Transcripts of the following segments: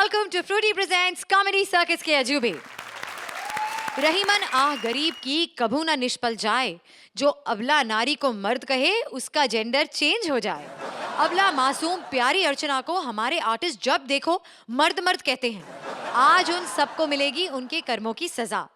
Welcome to Frooti presents comedy circus के अजूबे। रहीमन आह गरीब की कभू ना निष्फल जाए, जो अबला नारी को मर्द कहे उसका जेंडर चेंज हो जाए। अबला मासूम प्यारी अर्चना को हमारे आर्टिस्ट जब देखो मर्द मर्द कहते हैं। आज उन सबको मिलेगी उनके कर्मों की सजा।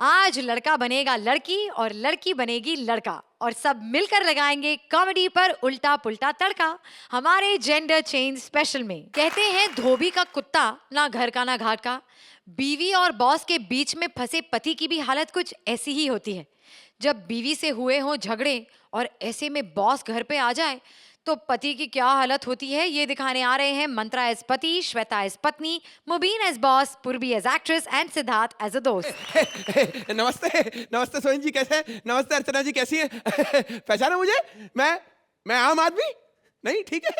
आज लड़का बनेगा लड़की और लड़की बनेगी लड़का, और सब मिलकर लगाएंगे कॉमेडी पर उल्टा पुल्टा तड़का हमारे जेंडर चेंज स्पेशल में। कहते हैं धोबी का कुत्ता ना घर का ना घाट का। बीवी और बॉस के बीच में फंसे पति की भी हालत कुछ ऐसी ही होती है। जब बीवी से हुए हों झगड़े और ऐसे में बॉस घर पे आ जाए तो पति की क्या हालत होती है, ये दिखाने आ रहे हैं मंत्रा एज पति, श्वेता एज पत्नी, Mubeen as boss, Purvi as actress and Siddharth as a दोस्त। नमस्ते नमस्ते सोहन जी, कैसे हैं? नमस्ते अर्चना जी, कैसी हैं? पहचाना मुझे? मैं आम आदमी नहीं, ठीक है,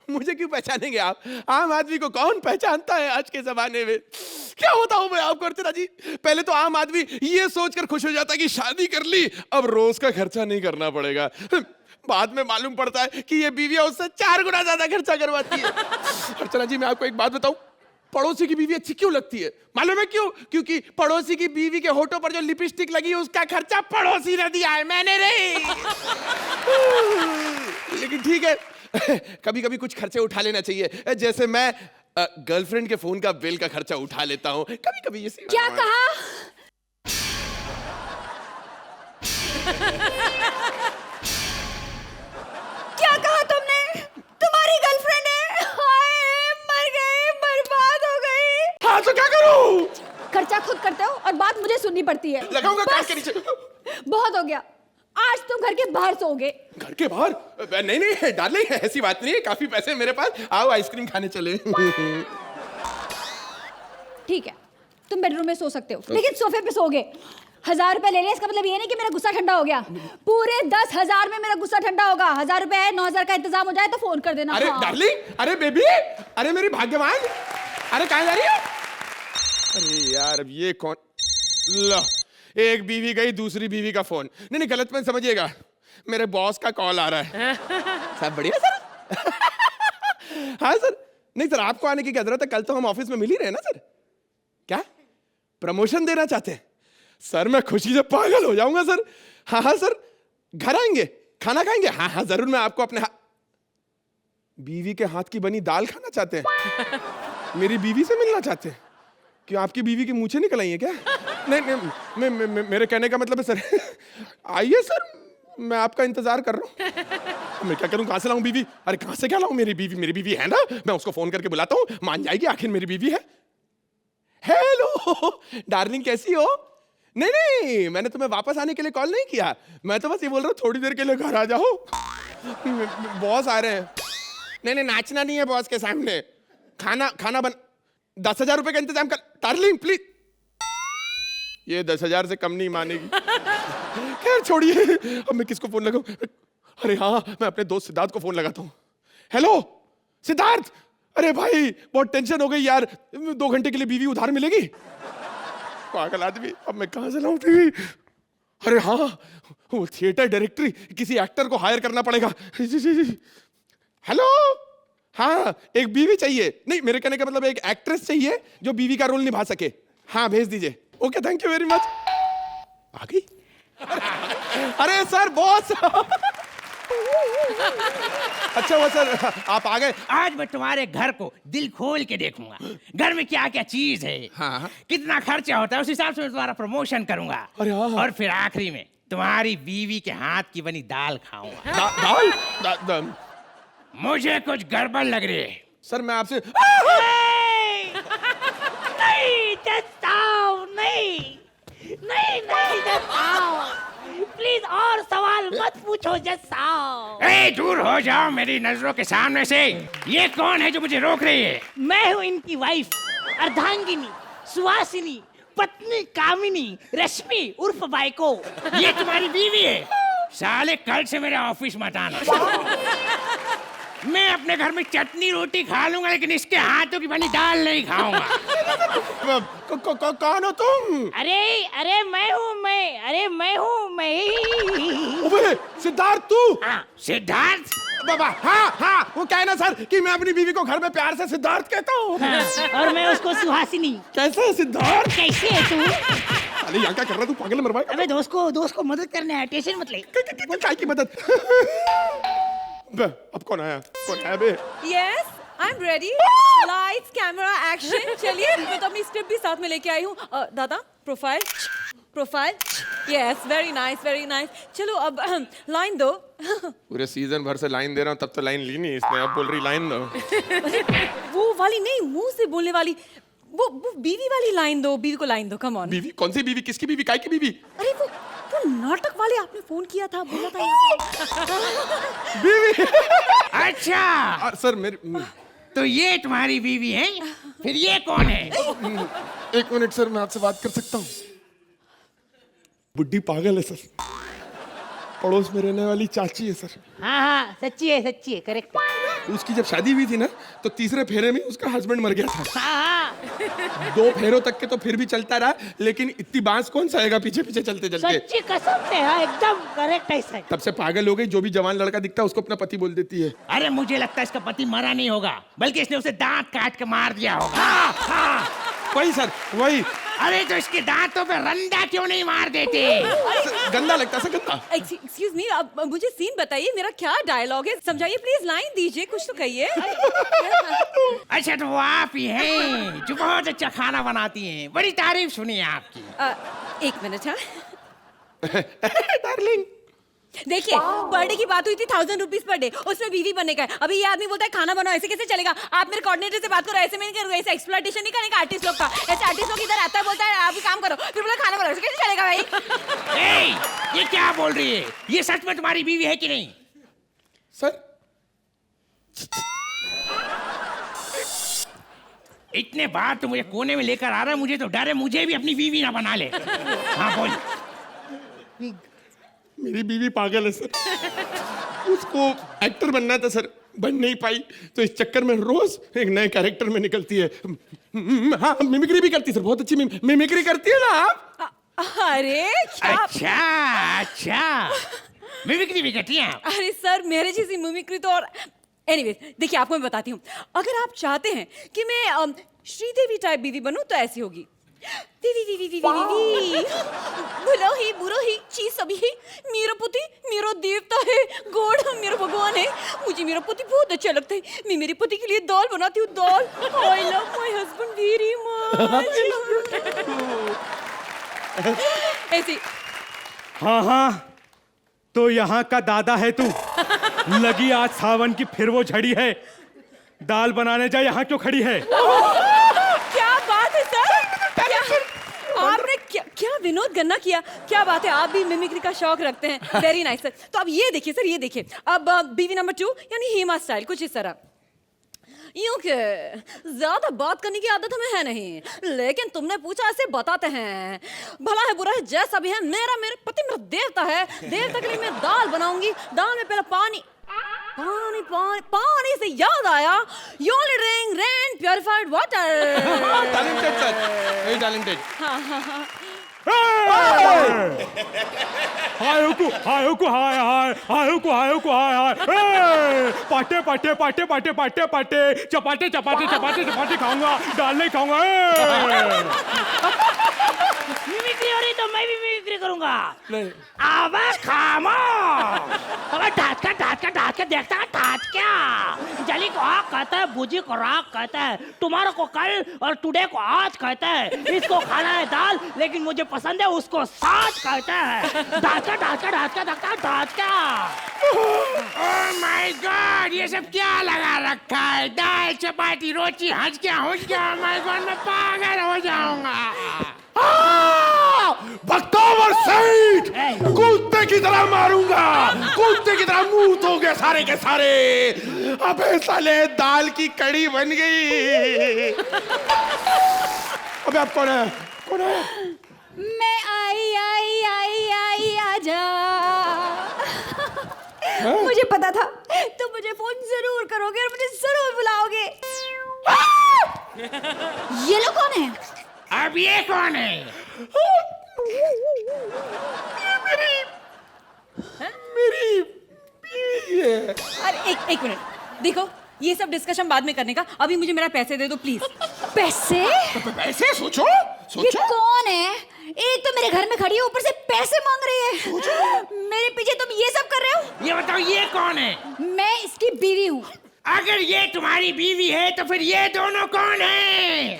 मुझे क्यों पहचानेंगे आप? आम आदमी को कौन पहचानता है आज के जमाने में? क्या होता हूं मैं आपको अर्चना जी? पहले तो आम आदमी ये सोचकर खुश हो जाता है कि शादी कर ली, अब रोज का खर्चा नहीं करना पड़ेगा। बाद में मालूम पड़ता है कि ये बीवियां उससे 4 गुना ज्यादा खर्चा करवाती है। अर्चना जी, मैं आपको एक बात बताऊं, पड़ोसी की बीवी अच्छी क्यों लगती है? मालूम है क्यों? क्योंकि पड़ोसी की बीवी के होठों पर जो लिपस्टिक लगी है उसका खर्चा पड़ोसी ने दिया है, मैंने नहीं। लेकिन ठीक है, कभी कभी कुछ खर्चे उठा लेना चाहिए। जैसे मैं गर्लफ्रेंड के फोन का बिल का खर्चा उठा लेता हूँ कभी कभी। ये क्या कहा? क्या कहा तुमने? तुम्हारी गर्लफ्रेंड है? हाय, मर गई, बर्बाद हो गई। हाँ तो क्या करूं? खर्चा खुद करते हो और बात मुझे सुननी पड़ती है। लगाऊंगा कान के नीचे। बहुत हो गया, आज तुम घर के बाहर सोओगे। घर के बाहर? नहीं नहीं डार्लिंग, ऐसी बात नहीं है, काफी पैसे मेरे पास, आओ आइसक्रीम खाने चले। ठीक है, तुम बेडरूम में सो सकते हो, लेकिन सोफे पे सोओगे। 1000 रुपए ले ले, इसका मतलब ये नहीं कि मेरा गुस्सा ठंडा हो गया। पूरे 10,000 में मेरा गुस्सा ठंडा होगा। 1000 रुपए है, 9,000 का इंतजाम हो जाए तो फोन कर देना। अरे हाँ। डार्लिंग, अरे बेबी, अरे मेरी भाग्यवान, अरे कहाँ जा रही हो? अरे यार, अब ये कौन? लो, एक बीवी गई, दूसरी बीवी का फोन। नहीं नहीं, गलत मत समझिएगा, मेरे बॉस का कॉल आ रहा है। सब बढ़िया सर? हाँ सर। नहीं सर, आपको आने की क्या जरूरत है, कल तो हम ऑफिस में मिल ही रहे ना सर। क्या प्रमोशन देना चाहते हैं? सर मैं खुशी से पागल हो जाऊंगा सर। हाँ हाँ सर, घर आएंगे, खाना खाएंगे? हाँ हाँ जरूर, मैं आपको अपने बीवी के हाथ की बनी दाल खाना चाहते हैं? मेरी बीवी से मिलना चाहते हैं? क्यों, आपकी बीवी की मूंछें निकल आई है क्या? नहीं नहीं, मेरे कहने का मतलब है सर, आइए सर, मैं आपका इंतजार कर रहा हूँ। मैं क्या करूँ, कहाँ से लाऊं बीवी? अरे कहाँ से क्या लाऊं? मेरी बीवी है ना, मैं उसको फोन करके बुलाता हूँ, मान जाएगी, आखिर मेरी बीवी है। हेलो डार्लिंग, कैसी हो? नहीं नहीं, मैंने तुम्हें वापस आने के लिए कॉल नहीं किया, मैं तो बस ये बोल रहा हूँ थोड़ी देर के लिए घर आ जाओ, बॉस आ रहे हैं। नहीं नहीं, नाचना नहीं है बॉस के सामने, खाना बन। 10,000 रुपए का इंतजाम कर डार्लिंग प्लीज। ये 10,000 से कम नहीं मानेगी। खैर छोड़िए, अब मैं किसको फोन लगाऊं? अरे हाँ, मैं अपने दोस्त सिद्धार्थ को फोन लगाता हूँ। हेलो सिद्धार्थ, अरे भाई बहुत टेंशन हो गई यार, 2 घंटे के लिए बीवी उधार मिलेगी? पागल आदमी, अब मैं कहां से लाऊं बीवी? अरे हाँ, वो थिएटर डायरेक्टरी, किसी एक्टर को हायर करना पड़ेगा। हेलो, हाँ एक बीवी चाहिए। नहीं, मेरे कहने का मतलब एक एक्ट्रेस चाहिए जो बीवी का रोल निभा सके। हाँ भेज दीजिए। Okay, thank you very much. आ गई? अरे सर बॉस। अच्छा वो सर, आप आ गए? आज मैं तुम्हारे घर को दिल खोल के देखूंगा, घर में क्या क्या चीज है, हाँ। कितना खर्चा होता है, उस हिसाब से मैं तुम्हारा प्रमोशन करूंगा। अरे हाँ। और फिर आखिरी में तुम्हारी बीवी के हाथ की बनी दाल खाऊंगा। दाल? मुझे कुछ गड़बड़ लग रही है सर, मैं आपसे नहीं जस्ताओ, नहीं नहीं नहीं जस्ताओ, प्लीज और सवाल मत पूछो जस्ताओ। ए दूर हो जाओ मेरी नजरों के सामने से। ये कौन है जो मुझे रोक रही है? मैं हूँ इनकी वाइफ, अर्धांगिनी, सुहासिनी, पत्नी कामिनी, रश्मि उर्फ बाइको। ये तुम्हारी बीवी है? साले कल से मेरे ऑफिस मत आना। मैं अपने घर में चटनी रोटी खा लूंगा, लेकिन इसके हाथों की बनी दाल नहीं खाऊंगा। कौन हो तुम? अरे मैं हूँ मैं। सिद्धार्थ तू? सिद्धार्थ? बाबा हाँ हाँ वो क्या है ना सर कि मैं अपनी बीवी को घर में प्यार से सिद्धार्थ कहता हूँ। हाँ, और मैं उसको सुहासिनी। कैसे सिद्धार्थ? कैसे है तू? अरे यहाँ क्या कर रहा तू पागल मरवाएगा? अबे दोस्त को मदद करना है, टेंशन मत ले। काय की मदद? अब कौन आया बे? Yes I am ready. Lights camera action. चलिए मैं तो अपनी स्क्रिप्ट भी साथ में लेके आई हूँ। दादा profile profile. Yes very nice. चलो अब लाइन दो। पूरे सीजन भर से लाइन दे रहा हूँ तब तो लाइन ली नहीं इसने, अब बोल रही लाइन दो। वो वाली नहीं, मुंह से बोलने वाली, वो बीवी वाली लाइन दो। बीवी को लाइन दो, कम ऑन। बीवी? कौन सी बीवी? किसकी बीवी? काय की बीवी? अरे वो नाटक वाले आपने फोन किया था, बोला था बीवी? अच्छा सर मेरी तो ये तुम्हारी बीवी है, फिर ये कौन है? एक मिनट सर, मैं आपसे बात कर सकता हूँ? बुड्ढी पागल है सर, पड़ोस में रहने वाली चाची है सर। हाँ सच्ची है, करेक्ट। उसकी जब शादी हुई थी ना तो तीसरे फेरे में उसका हस्बैंड मर गया था। हाँ 2 फेरों तक के तो फिर भी चलता रहा, लेकिन इतनी बांस कौन सा आएगा पीछे पीछे चलते चलते। सच्ची कसम से, हाँ एकदम करेक्ट है सर। तब से पागल हो गई, जो भी जवान लड़का दिखता है उसको अपना पति बोल देती है। अरे मुझे लगता है इसका पति मरा नहीं होगा, बल्कि इसने उसे दांत काट के मार दिया होगा। वही सर वही। अरे तो इसके दांतों पे रंडा क्यों नहीं मार देते? गंदा लगता सर, गंदा। एक्सक्यूज मी, अब मुझे सीन बताइए, मेरा क्या डायलॉग है, समझाइए प्लीज, लाइन दीजिए, कुछ तो कहिए। अच्छा तो वो आप ही हैं जो बहुत अच्छा खाना बनाती हैं, बड़ी तारीफ सुनी है आपकी। 1 मिनट। हाँ डार्लिंग देखिए, बर्थडे की बात हुई थी, 1000 रुपीज पर डे, उसमें बीवी बनने का है। अभी ये आदमी बोलता है खाना बनाओ, ऐसे कैसे चलेगा? आप मेरे कोऑर्डिनेटर से बात करो, ऐसे मैं नहीं करूंगा, ऐसे एक्सप्लॉइटेशन नहीं करेंगे आर्टिस्ट लोग का। ऐसे आर्टिस्ट लोग इधर आता है, बोलता है आप भी काम करो, फिर बोला खाना बनाओ, ऐसे कैसे चलेगा भाई? ये क्या बोल रही है? ये सच में तुम्हारी बीवी है कि नहीं? सर इतने बार तो मुझे कोने में लेकर आ रहा है, मुझे तो डर है मुझे भी अपनी बीवी ना बना ले। हाँ बोल। मेरी बीवी पागल है सर, उसको एक्टर बनना था सर, बन नहीं पाई, तो इस चक्कर में रोज एक नए कैरेक्टर में निकलती है। हाँ मिमिक्री भी करती है सर, बहुत अच्छी मिमिक्री करती है ना आप। अरे क्या? अच्छा मिमिक्री भी करती हैं आप? अरे सर, मेरे जैसी मिमिक्री तो और। एनीवेज देखिए, आपको मैं बताती हूँ, अगर आप चाहते हैं कि मैं श्रीदेवी टाइप बीवी बनूं तो ऐसी होगी। वी भलो ही बुरो ही चीज सभी ही, मेरा पति मेरा देवता है, गॉड मेरा भगवान है, मुझे मेरा पति बहुत अच्छा लगता है। मैं मेरे पति के लिए दाल बनाती हूँ, दाल। I love my husband very much. ऐसी। हाँ तो यहाँ का दादा है तू। लगी आज सावन की फिर वो झड़ी है, दाल बनाने जा, यहाँ क्यों खड़ी है? क्या बात है सर, आपने क्या विनोद गन्ना किया, क्या बात है, आप भी मिमिक्री का शौक रखते हैं, वेरी नाइस सर। तो अब ये देखिए सर, ये देखिए, अब बीवी नंबर 2 यानी हेमा स्टाइल कुछ इस तरह। यूं के ज्यादा बात करने की आदत हमें है नहीं, लेकिन तुमने पूछा ऐसे बताते हैं। भला है बुरा है जैसा भी है, मेरे पति मेरा देवता है, देवता के लिए मैं दाल बनाऊंगी। दाल में पहले पानी से याद आया, you only drink rain purified water। Talented sir, very talented. पाटे चपाटे खाऊंगा, दाल नहीं खाऊंगा। मिमिक्री हो रही तो मैं भी मिमिक्री करूंगा। नहीं अबे खामोश, अबे ढाँच के देखता है, ढाँच क्या? जली को आग कहते हैं, बुझी को राग कहते हैं, टुमारो को कल और टुडे को आज कहते हैं। इसको खाना है दाल, लेकिन मुझे पसंद है उसको साथ कहते हैं। ढाँच क्या? ओह माय गॉड, ये सब क्या लगा रखा है? दाल चपाती रोटी हंस क्या माय गॉड, मैं पागल हो जाऊंगा। बख्तौवर सईद, कुत्ते की तरह मारूंगा, कुत्ते की तरह मुंह धोगे सारे के सारे। अबे साले दाल की कड़ी बन गई। अबे आप कौन है? मैं आई आजा। मुझे पता था तुम मुझे फोन जरूर करोगे और मुझे जरूर बुलाओगे। ये लोग कौन है? अब ये कौन है? मेरी ये अरे एक मिनट, देखो ये सब डिस्कशन बाद में करने का, अभी मुझे मेरा पैसे दे दो प्लीज। पैसे? पैसे सोचो ये सोचो। कौन है? एक तो मेरे घर में खड़ी है, ऊपर से पैसे मांग रही है। मेरे पीछे तुम ये सब कर रहे हो? ये बताओ ये कौन है? मैं इसकी बीवी हूँ। अगर ये तुम्हारी बीवी है तो फिर ये दोनों कौन है?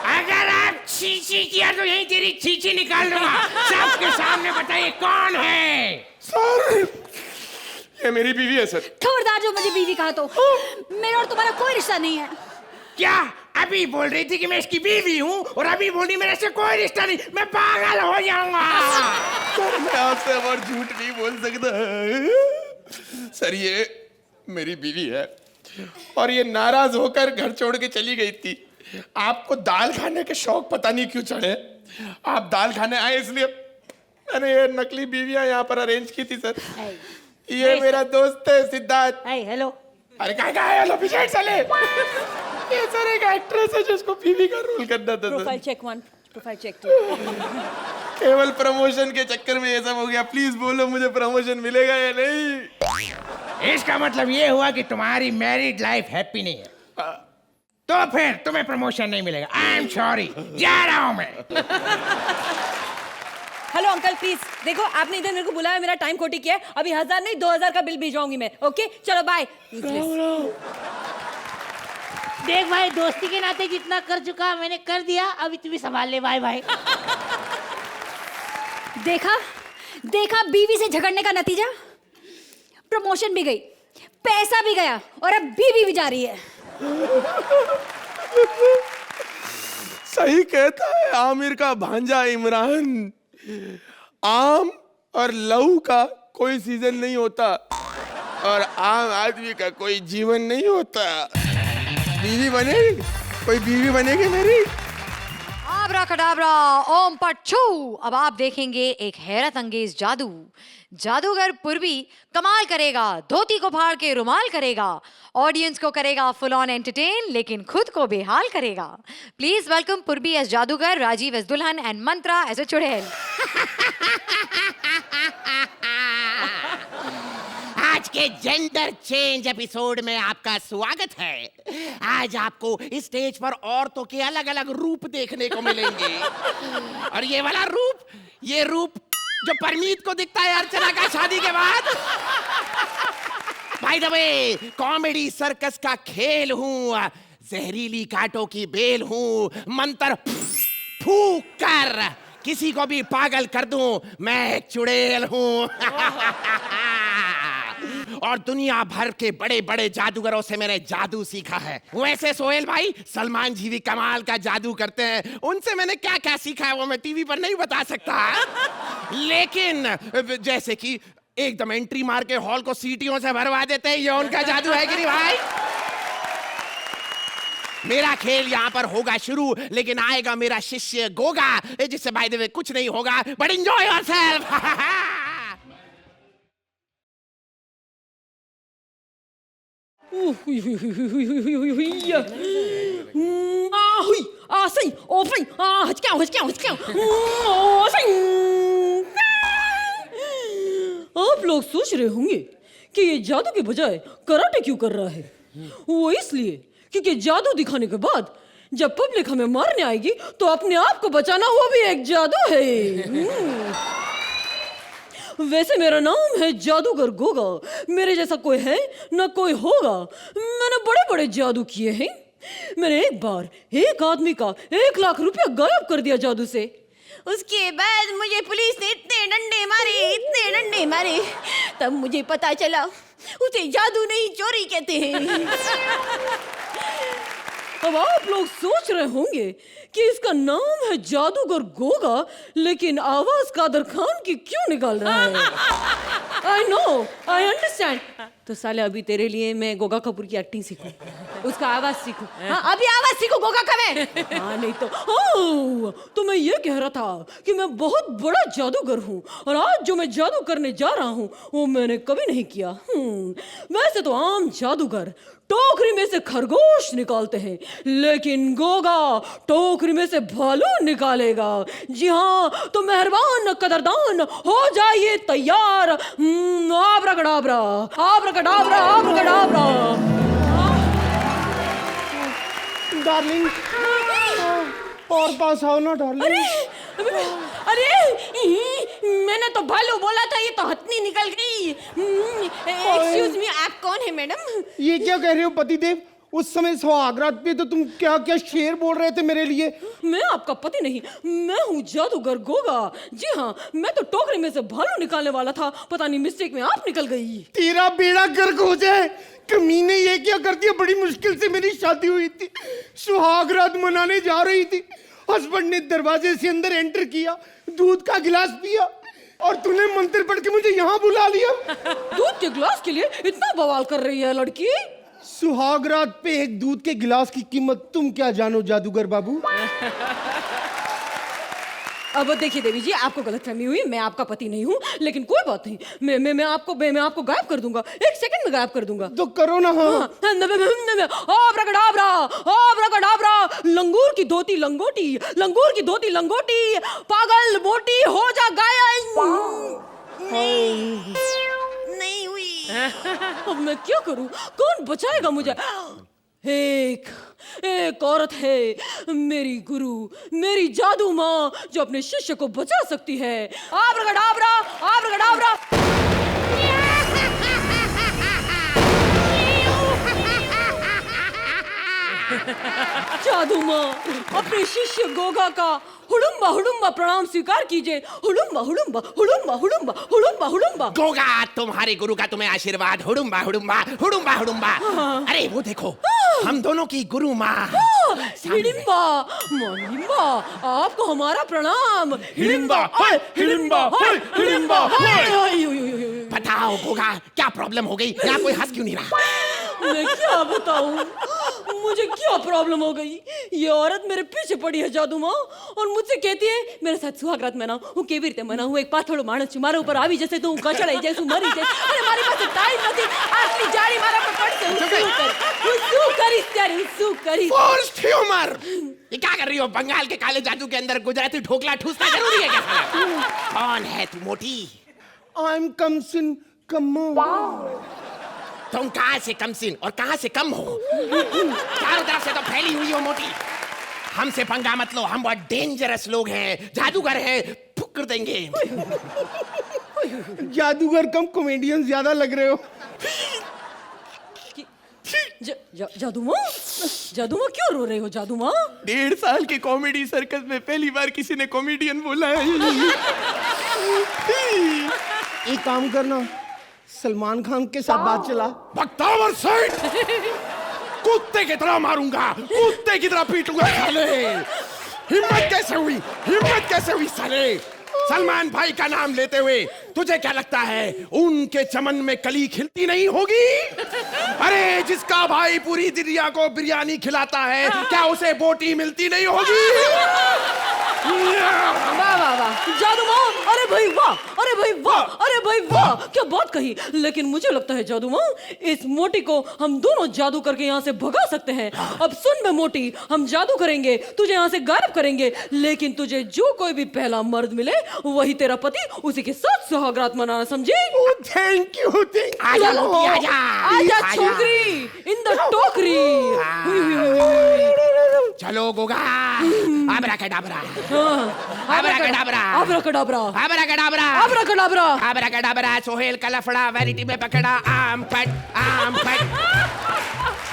अगर आप चीची किया तो यही तेरी चीची निकाल दूंगा। सबके सामने बताइए कौन है? सर ये मेरी बीवी है सर। खबरदार जो मुझे बीवी कहा तो। मेरा और तुम्हारा कोई रिश्ता नहीं है। क्या अभी बोल रही थी कि मैं इसकी बीवी हूँ और अभी बोल रही मेरे से कोई रिश्ता नहीं? मैं पागल हो जाऊंगा। सर मैं आपसे अब और झूठ नहीं बोल सकता। सर ये मेरी बीवी है और ये नाराज होकर घर छोड़ के चली गई थी। आपको दाल खाने के शौक पता नहीं क्यों चढ़े, आप दाल खाने आए इसलिए मैंने ये नकली बीवियां यहाँ पर अरेंज की थी सर। ये मेरा दोस्त है सिद्धार्थ। हेलो। अरे क्या है हेलो पीछे चले। ये सर एक एक्ट्रेस है जिसको बीवी का रोल करना था profile sir. Check 1, profile check 2। केवल प्रमोशन के चक्कर में ये सब हो गया। प्लीज बोलो मुझे प्रमोशन मिलेगा या नहीं? इसका मतलब ये हुआ कि तुम्हारी मैरिड लाइफ हैप्पी नहीं है, तो फिर तुम्हें प्रमोशन नहीं मिलेगा। आई एम सॉरी, जा रहा हूं मैं। हेलो अंकल प्लीज देखो, आपने इधर मेरे को बुलाया, मेरा टाइम खोटी किया है। अभी 1000 नहीं 2000 का बिल भिजवाऊंगी मैं। ओके चलो बाय। देख भाई, दोस्ती के नाते जितना कर चुका मैंने कर दिया, अभी तू भी संभाल ले। Bye bye. देखा देखा बीवी से झगड़ने का नतीजा। प्रमोशन भी गई, पैसा भी गया और अब बीवी भी जा रही है। सही कहता है आमिर का भांजा इमरान। आम और लहू का कोई सीजन नहीं होता और आम आदमी का कोई जीवन नहीं होता। बीवी बनेगी, कोई बीवी बनेगी मेरी। आब्राकडाब्रा, ओम पट छू। अब आप देखेंगे एक हैरत अंगेज जादू। जादूगर पूर्वी कमाल करेगा, धोती को फाड़ के रुमाल करेगा, ऑडियंस को करेगा फुल ऑन एंटरटेन, लेकिन खुद को बेहाल करेगा। प्लीज वेलकम पूर्वी एज जादूगर, राजीव एज दुल्हन एंड मंत्रा एज अ चुड़ैल। आज के जेंडर चेंज एपिसोड में आपका स्वागत है। आज आपको इस स्टेज पर औरतों के अलग अलग रूप देखने को मिलेंगे और ये वाला रूप, ये रूप जो परमीत को दिखता है अर्चना का शादी के बाद। By the way, comedy circus का खेल हूँ, जहरीली कांटों की बेल हूँ, मंत्र फूंक कर किसी को भी पागल कर दूं, मैं एक चुड़ैल हूँ। और दुनिया भर के बड़े बड़े जादूगरों से मैंने जादू सीखा है। वैसे सोहेल भाई, सलमान जी भी कमाल का जादू करते हैं। उनसे मैंने क्या क्या सीखा है वो मैं टीवी पर नहीं बता सकता, लेकिन जैसे कि एकदम एंट्री मार के हॉल को सीटियों से भरवा देते हैं, ये उनका जादू है कि नहीं भाई? मेरा खेल यहाँ पर होगा शुरू, लेकिन आएगा मेरा शिष्य गोगा, जिससे बाय द वे कुछ नहीं होगा, बट एंजॉय योरसेल्फ। आप लोग सोच रहे होंगे कि ये जादू के बजाय कराटे क्यों कर रहा है। वो इसलिए क्योंकि जादू दिखाने के बाद जब पब्लिक हमें मारने आएगी तो अपने आप को बचाना वो भी एक जादू है। वैसे मेरा नाम है जादूगर गोगा। मेरे जैसा कोई है ना कोई होगा। मैंने बड़े बड़े जादू किए हैं। मैंने एक बार एक आदमी का 1 लाख रुपया गायब कर दिया जादू से। उसके बाद मुझे पुलिस ने इतने डंडे मारे, तब मुझे पता चला उसे जादू नहीं चोरी कहते हैं। अब आप लोग सोच रहे होंगे कि इसका नाम है जादूगर गोगा, लेकिन आवाज कादर खान की क्यों निकाल रहा है। I know, I understand. तो साले अभी तेरे लिए मैं गोगा कपूर की एक्टिंग सीखूं, उसका आवाज सीखूं। हाँ, अभी आवाज सीखूं गोगा का मैं। हाँ नहीं तो। ओह, तो मैं ये कह रहा था कि मैं बहुत बड़ा जादूगर हूँ और आज जो मैं जादू करने जा रहा हूँ वो मैंने कभी नहीं किया। वैसे तो आम जादूगर टोकरी में से खरगोश निकालते हैं, लेकिन गोगा टोकरी में से भालू निकालेगा। जी हाँ, तो मेहरबान कदरदान हो जाइए तैयार। आब्राकडाब्रा, आब्राकडाब्रा, आब्राकडाब्रा। डार्लिंग, और पास आओ ना डार्लिंग। अरे मैंने तो भालू बोला था, ये तो हथनी निकल गई। एक्सक्यूज मी, आप कौन है मैडम? ये क्या कह रहे हो पतिदेव? उस समय सुहागरात पे तो तुम क्या क्या शेर बोल रहे थे मेरे लिए। मैं आपका पति नहीं, मैं हूँ जादूगर गोगा। जी हाँ, मैं तो टोकरी में से भालू निकालने वाला था, पता नहीं मिस्टेक में आप निकल गई। तेरा बेड़ा गर्क हो जाए, कमीने ये क्या कर दिया? बड़ी मुश्किल से मेरी शादी हुई थी, सुहागरात मनाने जा रही थी, हस्बैंड ने दरवाजे से अंदर एंटर किया, दूध का गिलास पिया और तूने मंत्र पढ़ के मुझे यहाँ बुला लिया। दूध के गिलास के लिए इतना बवाल कर रही है लड़की? सुहागरात पे एक दूध के गिलास की कीमत तुम क्या जानो जादूगर बाबू। अब देखिए देवी जी, आपको गलतफहमी हुई, मैं आपका पति नहीं हूँ, लेकिन कोई बात नहीं, मैं आपको गायब कर दूंगा, 1 सेकंड में गायब कर दूंगा। तो करो ना। हाँ, आब्राकडाब्रा, आब्राकडाब्रा, लंगूर की धोती लंगोटी, लंगूर की धोती लंगोटी, पागल मोटी हो जा गायब। नहीं हुई। अब मैं क्या करूं? कौन बचाएगा मुझे? एक औरत है, मेरी गुरु, मेरी जादू माँ, जो अपने शिष्य को बचा सकती है। आब्राकडाब्रा, आब्राकडाब्रा। जादू माँ, अपने शिष्य गोगा का हुडुम्बा हुडुम्बा प्रणाम स्वीकार कीजिए। हुडुम्बा हुडुम्बा हुडुम्बा हुडुम्बा हुडुम्बा हुडुम्बा। गोगा, तुम्हारे गुरु का तुम्हें आशीर्वाद। हुडुम्बा हुडुम्बा हुडुम्बा हुडुम्बा। अरे वो देखो, हम दोनों की गुरु माँ। हिडिम्बा, माँ हिडिम्बा, आपको हमारा प्रणाम। हिडिम्बा, हाय, हिडिम्बा, हाय, हिडिम्बा, हाय। बताओ गोगा, क्या प्रॉब्लम हो गई? यहाँ कोई हंस क्यों नहीं रहा? मैं क्या बताऊं, मुझे क्या प्रॉब्लम हो गई? ये औरत मेरे पीछे पड़ी है जादू माँ और मुझसे कहती है मेरे साथ सुहागरात मनाओ। હું કેવી રીતે મનાવું? એક પાથોડો માણસ છું, મારા ઉપર આવી જશે તો હું કચડાઈ જઈશ, હું મરી જઈશ, અને મારી પાસે ટાઈમ નથી, આટલી જાળી મારા પર પડશે, હું શું કરીશ ત્યારે, હું શું કરીશ? Forced humour. ये क्या कर रही हो? बंगाल के काले जादू के अंदर गुजराती ठोकला ठूसना जरूरी है क्या? कौन है तू मोटी? आई एम कमसिन कम्मो। तुम कहाँ से कमसिन और कहाँ से कम हो? चारों तरफ से तो फैली हुई हो मोटी। हमसे पंगा मत लो, हम बहुत डेंजरस लोग हैं, जादूगर हैं, फुकर देंगे। जादूगर कम कॉमेडियन ज्यादा लग रहे हो। जादू माँ, जादू माँ क्यों रो रहे हो जादू माँ? 1.5 साल के कॉमेडी सर्कस में पहली बार किसी ने कॉमेडियन बोला है। एक काम करना, सलमान खान के साथ बात चला। बख्तावर सेठ, कुत्ते की तरह मारूंगा, कुत्ते की तरह पीटूंगा साले। हिम्मत कैसे हुई? हिम्मत कैसे हुई साले? सलमान भाई का नाम लेते हुए तुझे क्या लगता है उनके चमन में कली खिलती नहीं होगी? अरे जिसका भाई पूरी दुनिया को बिरयानी खिलाता है, क्या उसे बोटी मिलती नहीं होगी? वाह वाह वाह जादू माँ, अरे भाई वाह, अरे भाई वाह, अरे भाई वाह, क्या बात कही। लेकिन मुझे लगता है जादू माँ, इस मोटी को हम दोनों जादू करके यहाँ से भगा सकते हैं। अब सुन बे मोटी, हम जादू करेंगे, तुझे यहाँ से गायब करेंगे, लेकिन तुझे जो कोई भी पहला मर्द मिले वही तेरा पति, उसी के साथ सुहागरात मनाना, समझे? Thank you. आजा मोटी, आजा, आजा छोकरी, इन द टोकरी। चलो गोगा, आब्राकडाब्रा, आब्राकडाब्रा, आब्राकडाब्रा, आब्राकडाब्रा, आब्राकडाब्रा, आब्राकडाब्रा। सोहेल का लफड़ा वैनिटी में पकड़ा, आम फट, आम फट।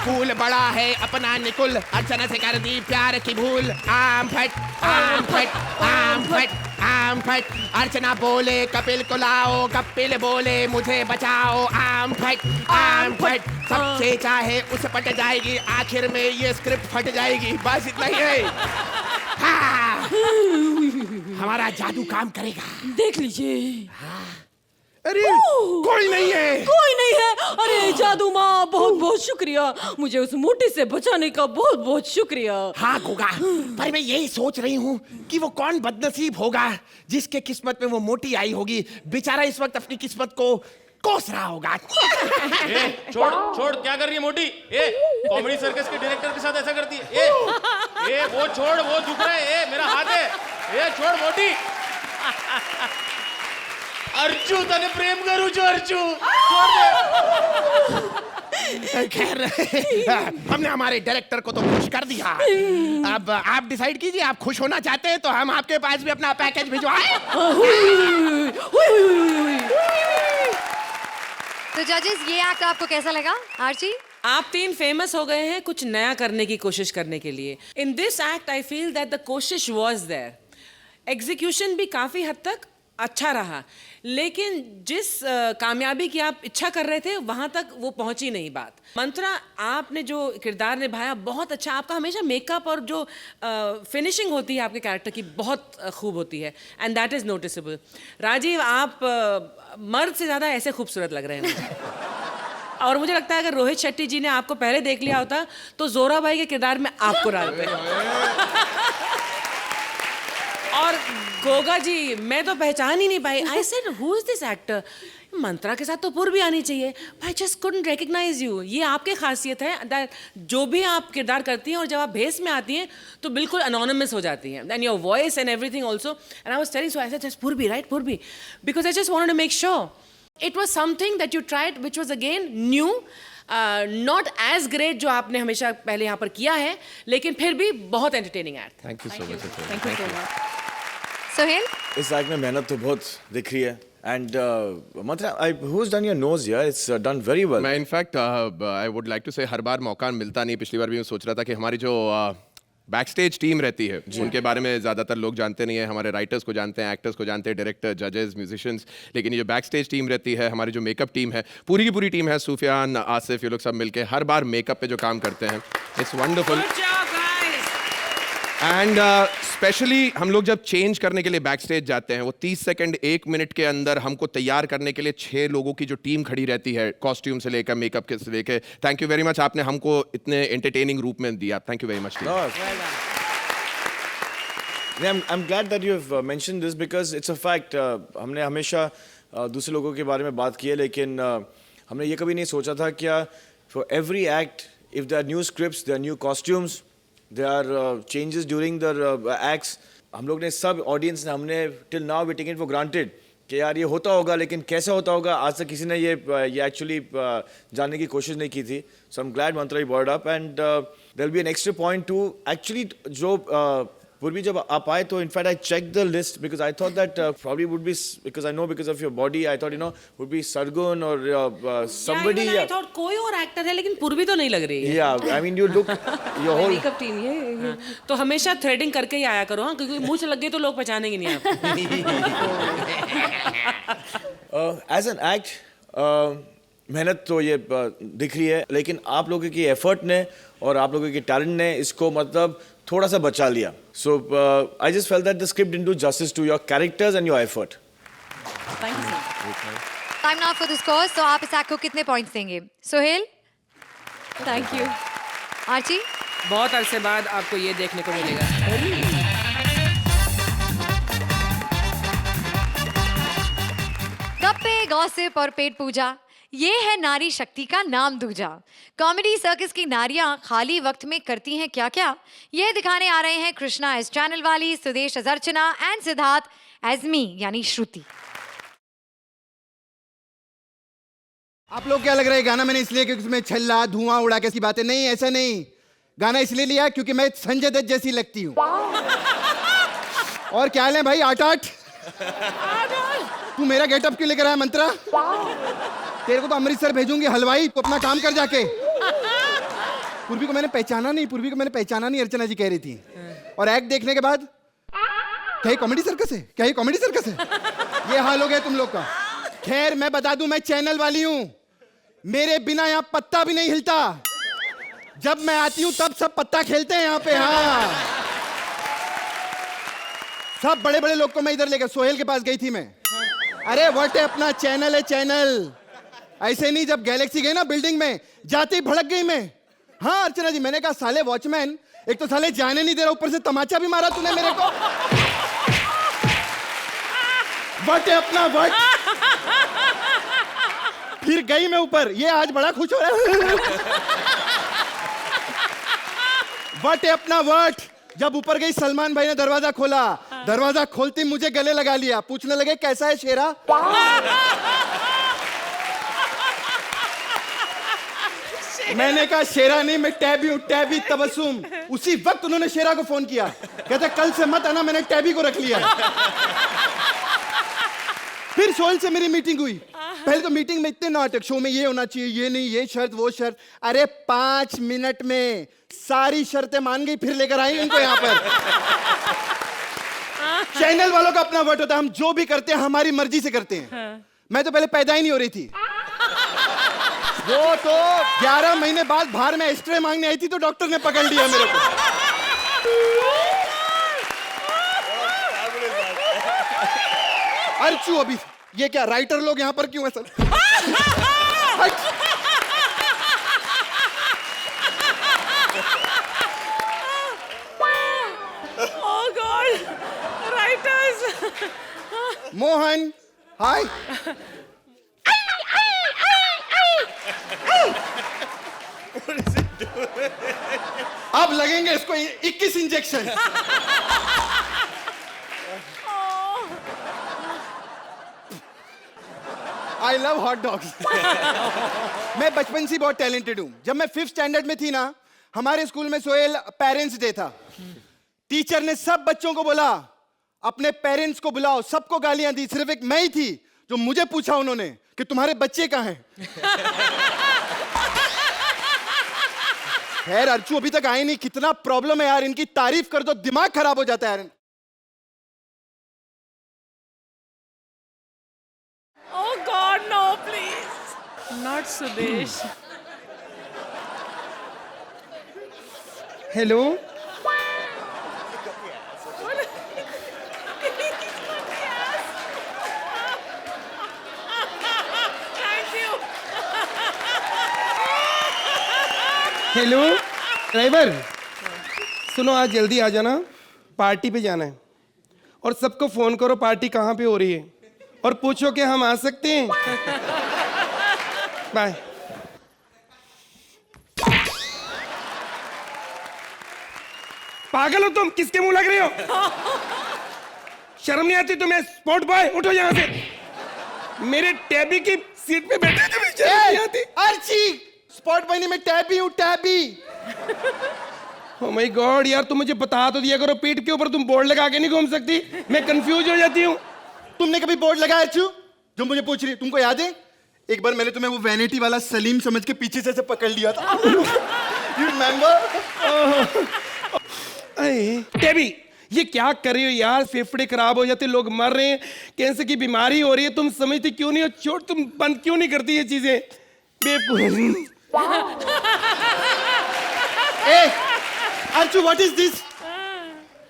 फूल बड़ा है अपना निकुल, अर्चना से कर दी प्यार की भूल। आम फट, आम फट, आम फट, आम फट। अर्चना बोले कपिल को लाओ, कपिल बोले मुझे बचाओ। आम फट, आम फट। सबसे चाहे उस पट जाएगी, आखिर में ये स्क्रिप्ट फट जाएगी। बस इतना ही है। हाँ, हमारा जादू काम करेगा। देख लीजिए। अरे कोई नहीं है। कोई नहीं है। अरे जादू माँ, बहुत बहुत शुक्रिया, मुझे उस मोटी से बचाने का बहुत बहुत शुक्रिया। हाँ गोगा, पर मैं यही सोच रही हूँ कि वो कौन बदनसीब होगा जिसके किस्मत में वो मोटी आई होगी। बेचारा इस वक्त अपनी किस्मत को कोस रहा होगा। छोड़ छोड़, क्या कर रही है मोटी? कॉमेडी सर्कस के डायरेक्टर के साथ ऐसा करती है? वो छोड़, वो झुक रहा है। मेरा हाथ है। छोड़ मोटी। अर्जू, तने प्रेम करूं जो अर्जू, छोड़ दे। खैर, हमने हमारे डायरेक्टर को तो खुश कर दिया। अब आप डिसाइड कीजिए, आप खुश होना चाहते हैं तो हम आपके पास भी अपना पैकेज भिजवाएं। तो जजेस, ये एक्ट आपको कैसा लगा? आर्ची, आप तीन फेमस हो गए हैं कुछ नया करने की कोशिश करने के लिए। In this act I feel that the कोशिश वाज देयर, एग्जीक्यूशन भी काफी हद तक अच्छा रहा, लेकिन जिस कामयाबी की आप इच्छा कर रहे थे वहां तक वो पहुंची नहीं बात। मंत्रा, आपने जो किरदार निभाया बहुत अच्छा, आपका हमेशा मेकअप और जो फिनिशिंग होती है आपके कैरेक्टर की बहुत खूब होती है, and that is noticeable. Rajeev, आप मर्द से ज्यादा ऐसे खूबसूरत लग रहे हैं मुझे। और मुझे लगता है अगर रोहित शेट्टी जी ने आपको पहले देख लिया होता तो जोरा भाई के किरदार में आपको डालते। और गोगा जी, मैं तो पहचान ही नहीं पाई। I said who is this actor? Mantra के साथ तो पूर्वी आनी चाहिए। I just couldn't recognise you. ये आपकी खासियत है दैट जो भी आप किरदार करती हैं और जब आप भेस में आती हैं तो बिल्कुल अनोनिमस हो जाती हैं, and your voice and everything also. And I was telling, so I said just Purvi, right, Purvi, because I just wanted to make sure it was something that you tried which was again new, not as great जो आपने हमेशा पहले यहाँ पर किया है, लेकिन फिर भी बहुत entertaining act. Thank you so much. Thank you so much. Sohail, इस एक्ट में मेहनत तो बहुत दिख रही है, एंड मतलब who's done your nose here? It's done very well. मैं in fact I would like to say हर बार मौका मिलता नहीं। पिछली बार भी मैं सोच रहा था कि हमारी जो बैक स्टेज टीम रहती है उनके बारे में ज़्यादातर लोग जानते नहीं है। हमारे राइटर्स को जानते हैं, एक्टर्स को जानते हैं, डायरेक्टर, जजेस, म्यूजिशियंस, लेकिन ये जो बैक स्टेज टीम रहती है, हमारी जो मेकअप टीम है, पूरी की पूरी टीम है, सूफियान, आसिफ, ये लोग सब मिलके हर बार मेकअप पे जो काम करते हैं, इट्स वंडरफुल। एंड स्पेशली हम लोग जब चेंज करने के लिए बैक स्टेज जाते हैं, वो 30 सेकंड 1 मिनट के अंदर हमको तैयार करने के लिए 6 लोगों की जो टीम खड़ी रहती है, कॉस्ट्यूम से लेकर मेकअप के से लेकर। थैंक यू वेरी मच, आपने हमको इतने एंटरटेनिंग रूप में दिया। Thank you very much. No. I'm glad that you have mentioned this because it's a fact. हमने हमेशा दूसरे लोगों के बारे में बात की है, लेकिन हमने ये कभी नहीं सोचा था क्या for every act, if there are new scripts, there are new costumes, there are changes during the acts. हम लोग ने सब ऑडियंस ने हमने till now we taken it for granted कि यार ये होता होगा, लेकिन कैसे होता होगा आज तक किसी ने ये एक्चुअली जानने की कोशिश नहीं की थी. So I'm glad Mantra you brought it up, and there'll be an extra point too. Actually जो पूर्वी जब आप आए तो in fact I checked the list because I thought that probably would be, because I know because of your body I thought would be Sargun or somebody. I thought कोई और actor है, लेकिन पूर्वी तो नहीं लग रही है. Yeah, I mean you look your whole makeup team ये तो हमेशा थ्रेडिंग करके ही आया करो, हाँ, क्योंकि मुंह से लग गई तो लोग पहचानेंगे नहीं आप. एज एन एक्ट मेहनत तो ये दिख रही है, लेकिन आप लोगों की एफर्ट ने और आप लोगों के टैलेंट ने इसको मतलब थोड़ा सा बचा लिया. So I just felt that the script didn't do justice to your characters and your effort. Thank you sir. Time now for the scores. तो आप इस एक्ट को कितने पॉइंट्स देंगे? Sohail, thank you. आर्ची, बहुत अरसे बाद आपको ये देखने को मिलेगा. गप्पे, गॉसिप और पेट पूजा, ये है नारी शक्ति का नाम दूजा. कॉमेडी सर्कस की नारियां खाली वक्त में करती हैं क्या क्या, ये दिखाने आ रहे हैं कृष्णा एज चैनल वाली, Sudesh as Archana and Siddharth as me यानी श्रुति. आप लोग क्या लग रहा है गाना मैंने इसलिए क्योंकि उसमें छल्ला धुआं उड़ा के ऐसी बातें? नहीं, ऐसा नहीं. गाना इसलिए लिया क्योंकि मैं संजय दत्त जैसी लगती हूँ. और क्या हाल है भाई? आठ तू मेरा गेटअप क्यों लेकर आया मंत्रा? तेरे को तो अमृतसर भेजूंगी हलवाई, तो अपना काम कर जाके. पूर्वी को मैंने पहचाना नहीं, अर्चना जी कह रही थी. और एक्ट देखने के बाद क्या ये कॉमेडी सर्कस है? ये हाल हो गया तुम लोग का. खैर मैं बता दूं, मैं चैनल वाली हूं. मेरे बिना यहाँ पत्ता भी नहीं हिलता. जब मैं आती हूं तब सब पत्ता खेलते हैं यहाँ पे. हाँ, सब बड़े बड़े लोग को मैं इधर लेकर सोहेल के पास गई थी मैं. अरे व्हाट है अपना चैनल है चैनल। ऐसे नहीं, जब गैलेक्सी गई ना बिल्डिंग में, जाते ही भड़क गई मैं। हाँ अर्चना जी, मैंने कहा साले वॉचमैन, एक तो साले जाने नहीं दे रहा, ऊपर से तमाचा भी मारा तूने मेरे को। व्हाट है अपना व्हाट। फिर गई मैं ऊपर, ये आज बड़ा खुश हो रहा है। व्हाट है अपना व्हाट। जब ऊपर गई, सलमान भाई ने दरवाजा खोला, दरवाजा खोलते ही मुझे गले लगा लिया, पूछने लगे कैसा है शेरा। मैंने कहा शेरा नहीं, मैं टैबी हूं, टैबी तबस्सुम। उसी वक्त उन्होंने शेरा को फोन किया, कहते कल से मत आना, मैंने टैबी को रख लिया। फिर सोहेल से मेरी मीटिंग हुई। पहले तो मीटिंग में इतने नाटक, शो में ये होना चाहिए, ये नहीं, ये शर्त वो शर्त। अरे 5 मिनट में सारी शर्तें मान गई, फिर लेकर आई इनको यहाँ पर। चैनल वालों का अपना वर्ड होता है, हम जो भी करते हैं हमारी मर्जी से करते हैं। मैं तो पहले पैदा ही नहीं हो रही थी। वो तो 11 महीने बाद बाहर में एक्सरे मांगने आई थी, तो डॉक्टर ने पकड़ लिया मेरे को। अर्चू अभी ये क्या राइटर लोग यहाँ पर क्यों है sir? Oh God, writers. Mohan hi. अब लगेंगे इसको 21 injection. I love hot dogs. मैं बचपन से बहुत टैलेंटेड हूं। जब मैं 5th स्टैंडर्ड में थी ना, हमारे स्कूल में सोहेल पेरेंट्स डे था। टीचर ने सब बच्चों को बोला अपने पेरेंट्स को बुलाओ, सबको गालियां दी, सिर्फ एक मैं ही थी जो मुझे पूछा उन्होंने कि तुम्हारे बच्चे कहाँ हैं। खैर अर्चू अभी तक आए नहीं, कितना प्रॉब्लम है यार, इनकी तारीफ कर दो दिमाग खराब हो जाता है यार। Oh God, no, please. Not Sudesh. Hello, Thank you. Hello driver, सुनो आज जल्दी आ जाना, पार्टी पे जाना है। और सबको फोन करो पार्टी कहाँ पे हो रही है, और पूछो कि हम आ सकते हैं। बाय। पागल हो तुम, किसके मुंह लग रहे हो? शर्म नहीं आती तुम्हें? स्पॉट बॉय उठो यहाँ से। मेरे टैबी की सीट पे बैठे थे, मुझे शर्म नहीं आती। अर्ची स्पॉट बनी, मैं टैबी हूँ, टैबी। ओ माय गॉड यार, तुम मुझे बता तो दिया करो, पीठ के ऊपर तुम बोर्ड लगा के नहीं घूम सकती, मैं कंफ्यूज हो जाती हूँ। तुमने कभी बोर्ड लगाया अर्चू जो मुझे पूछ रही? तुमको याद है एक बार मैंने तुम्हें वो वैनिटी वाला सलीम समझ के पीछे से पकड़ लिया था? You remember? टेबी ये क्या कर रही हो यार? फेफड़े खराब हो जाते, लोग मर रहे हैं, कैंसर की बीमारी हो रही है, तुम समझती क्यों नहीं हो? छोड़, तुम बंद क्यों नहीं करती ये चीजें? बेवकूफ। Archu what is this?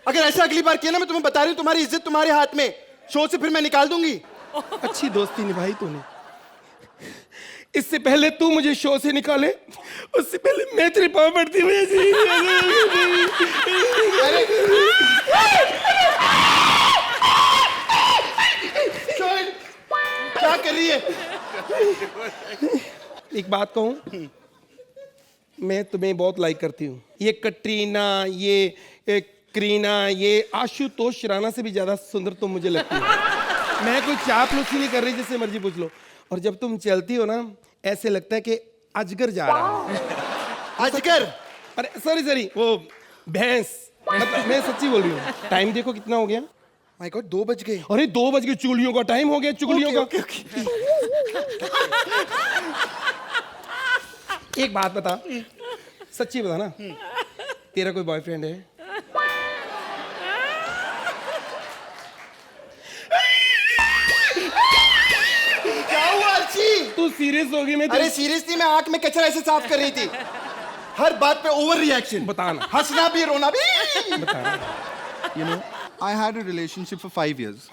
अगर ऐसा अगली बार किया ना, मैं तुम्हें बता रही हूँ, तुम्हारी इज्जत तुम्हारे हाथ में, शो से फिर मैं निकाल दूंगी। अच्छी दोस्ती निभाई तूने। इससे पहले तू मुझे शो से निकाले, उससे पहले मैं तेरे पाँव पड़ती हुई। क्या कर रही है? एक बात कहूं, मैं तुम्हें बहुत लाइक करती हूँ। ये कटरीना, ये करीना, ये आशुतोष राणा से भी ज्यादा सुंदर तुम मुझे लगती हो। मैं कोई चापलूसी नहीं कर रही, जिससे मर्जी पूछ लो। और जब तुम चलती हो ना, ऐसे लगता है कि अजगर जा रहा है। अजगर? अरे सॉरी, वो भैंस, मतलब मैं सच्ची बोल रही हूँ। टाइम देखो कितना हो गया। माय गॉड 2 बज गए। अरे 2 बज गए, चुगलियों का टाइम हो गया, चुगलियों का। एक बात बता, सच्ची बता ना, तेरा कोई बॉयफ्रेंड है? क्या हुआ अर्ची? तू सीरियस हो गई? मैं अरे सीरियस थी, मैं आंख में कचरा ऐसे साफ कर रही थी। हर बात पे ओवर रिएक्शन। बताना। हंसना भी रोना भी। बताना। You know, I had a relationship for 5 years.